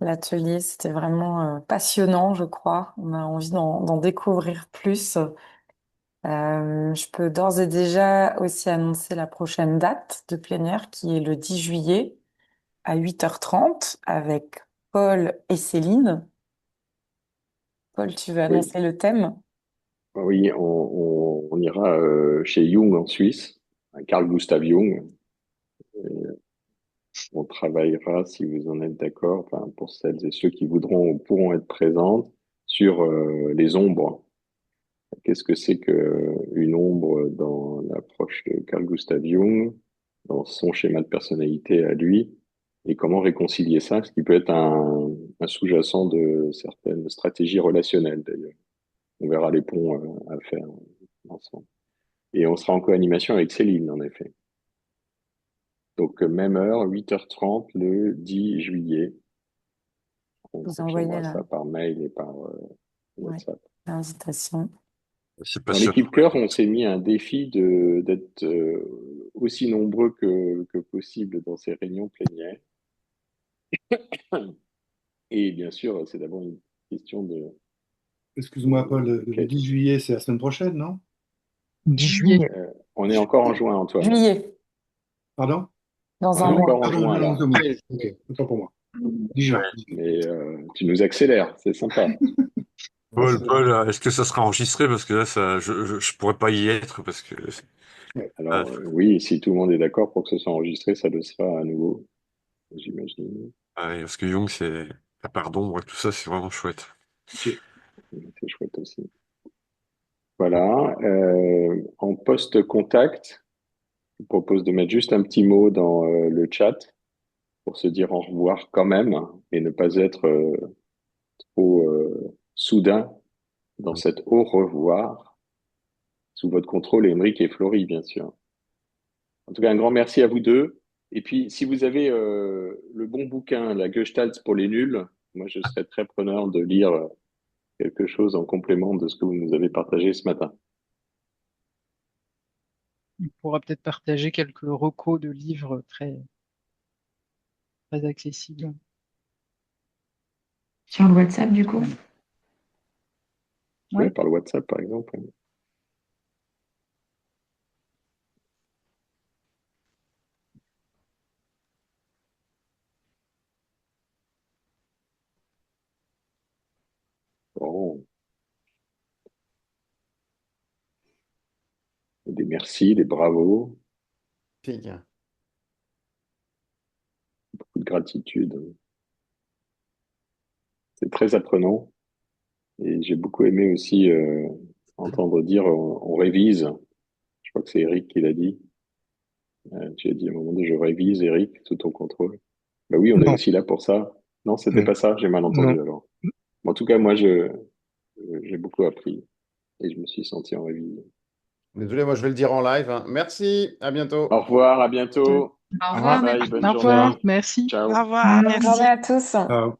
l'atelier. C'était vraiment passionnant, je crois. On a envie d'en découvrir plus. Je peux d'ores et déjà aussi annoncer la prochaine date de plénière qui est le 10 juillet à 8h30 avec Paul et Céline. Paul, tu veux Oui, annoncer le thème? oui, on ira chez Jung en Suisse, à Carl Gustav Jung. On travaillera, si vous en êtes d'accord, enfin, pour celles et ceux qui voudront ou pourront être présentes, sur les ombres. Qu'est-ce que c'est qu'une ombre dans l'approche de Carl Gustav Jung, dans son schéma de personnalité à lui, et comment réconcilier ça, ce qui peut être un sous-jacent de certaines stratégies relationnelles d'ailleurs. On verra les ponts à faire ensemble. Et on sera en co-animation avec Céline, en effet. Donc, même heure, 8h30 le 10 juillet. On Vous envoyez confirmera ça par mail et par ouais, WhatsApp. l'invitation. C'est pas Dans sûr. l'équipe cœur, on s'est mis un défi d'être aussi nombreux que possible dans ces réunions plénières. Et bien sûr, c'est d'abord une question de Excuse-moi, Paul, le quel- 10 juillet, c'est la semaine prochaine, non? 10 juillet. on est encore en juin, Antoine. Juillet, Pardon? dans On est un mois. encore en Pardon, juin là. non, ok, autant pour moi. 10 juin. Mais tu nous accélères, c'est sympa. Paul, est-ce que ça sera enregistré? Parce que là, je pourrais pas y être parce que Alors oui, si tout le monde est d'accord pour que ce soit enregistré, ça le sera à nouveau, j'imagine. parce que Jung, c'est la part d'ombre et tout ça, c'est vraiment chouette. C'est chouette aussi. Voilà. En post-contact, je vous propose de mettre juste un petit mot dans le chat pour se dire au revoir quand même et ne pas être trop soudain dans cet au revoir sous votre contrôle, Émeric et Florie, bien sûr. En tout cas, un grand merci à vous deux. Et puis, si vous avez le bon bouquin, La Gestalt pour les nuls, moi, je serais très preneur de lire quelque chose en complément de ce que vous nous avez partagé ce matin. On pourra peut-être partager quelques recos de livres très, très accessibles. Sur le WhatsApp, du coup? Ouais, par le WhatsApp, par exemple. Bon. Des merci, des bravos, Figue. beaucoup de gratitude. C'est très apprenant. Et j'ai beaucoup aimé aussi entendre dire on révise. Je crois que c'est Eric qui l'a dit. Tu as dit à un moment donné, je révise, Eric, sous ton contrôle. Bah oui, on est Non, aussi là pour ça. Non, c'était pas ça, j'ai mal entendu non. alors. En tout cas, moi, j'ai beaucoup appris et je me suis senti en révision. Désolé, moi je vais le dire en live, hein. Merci, à bientôt. Au revoir, à bientôt. Au revoir, Bye, merci. bonne Au revoir, journée. merci. Ciao. Au revoir, Bonne merci. journée à tous. Ciao.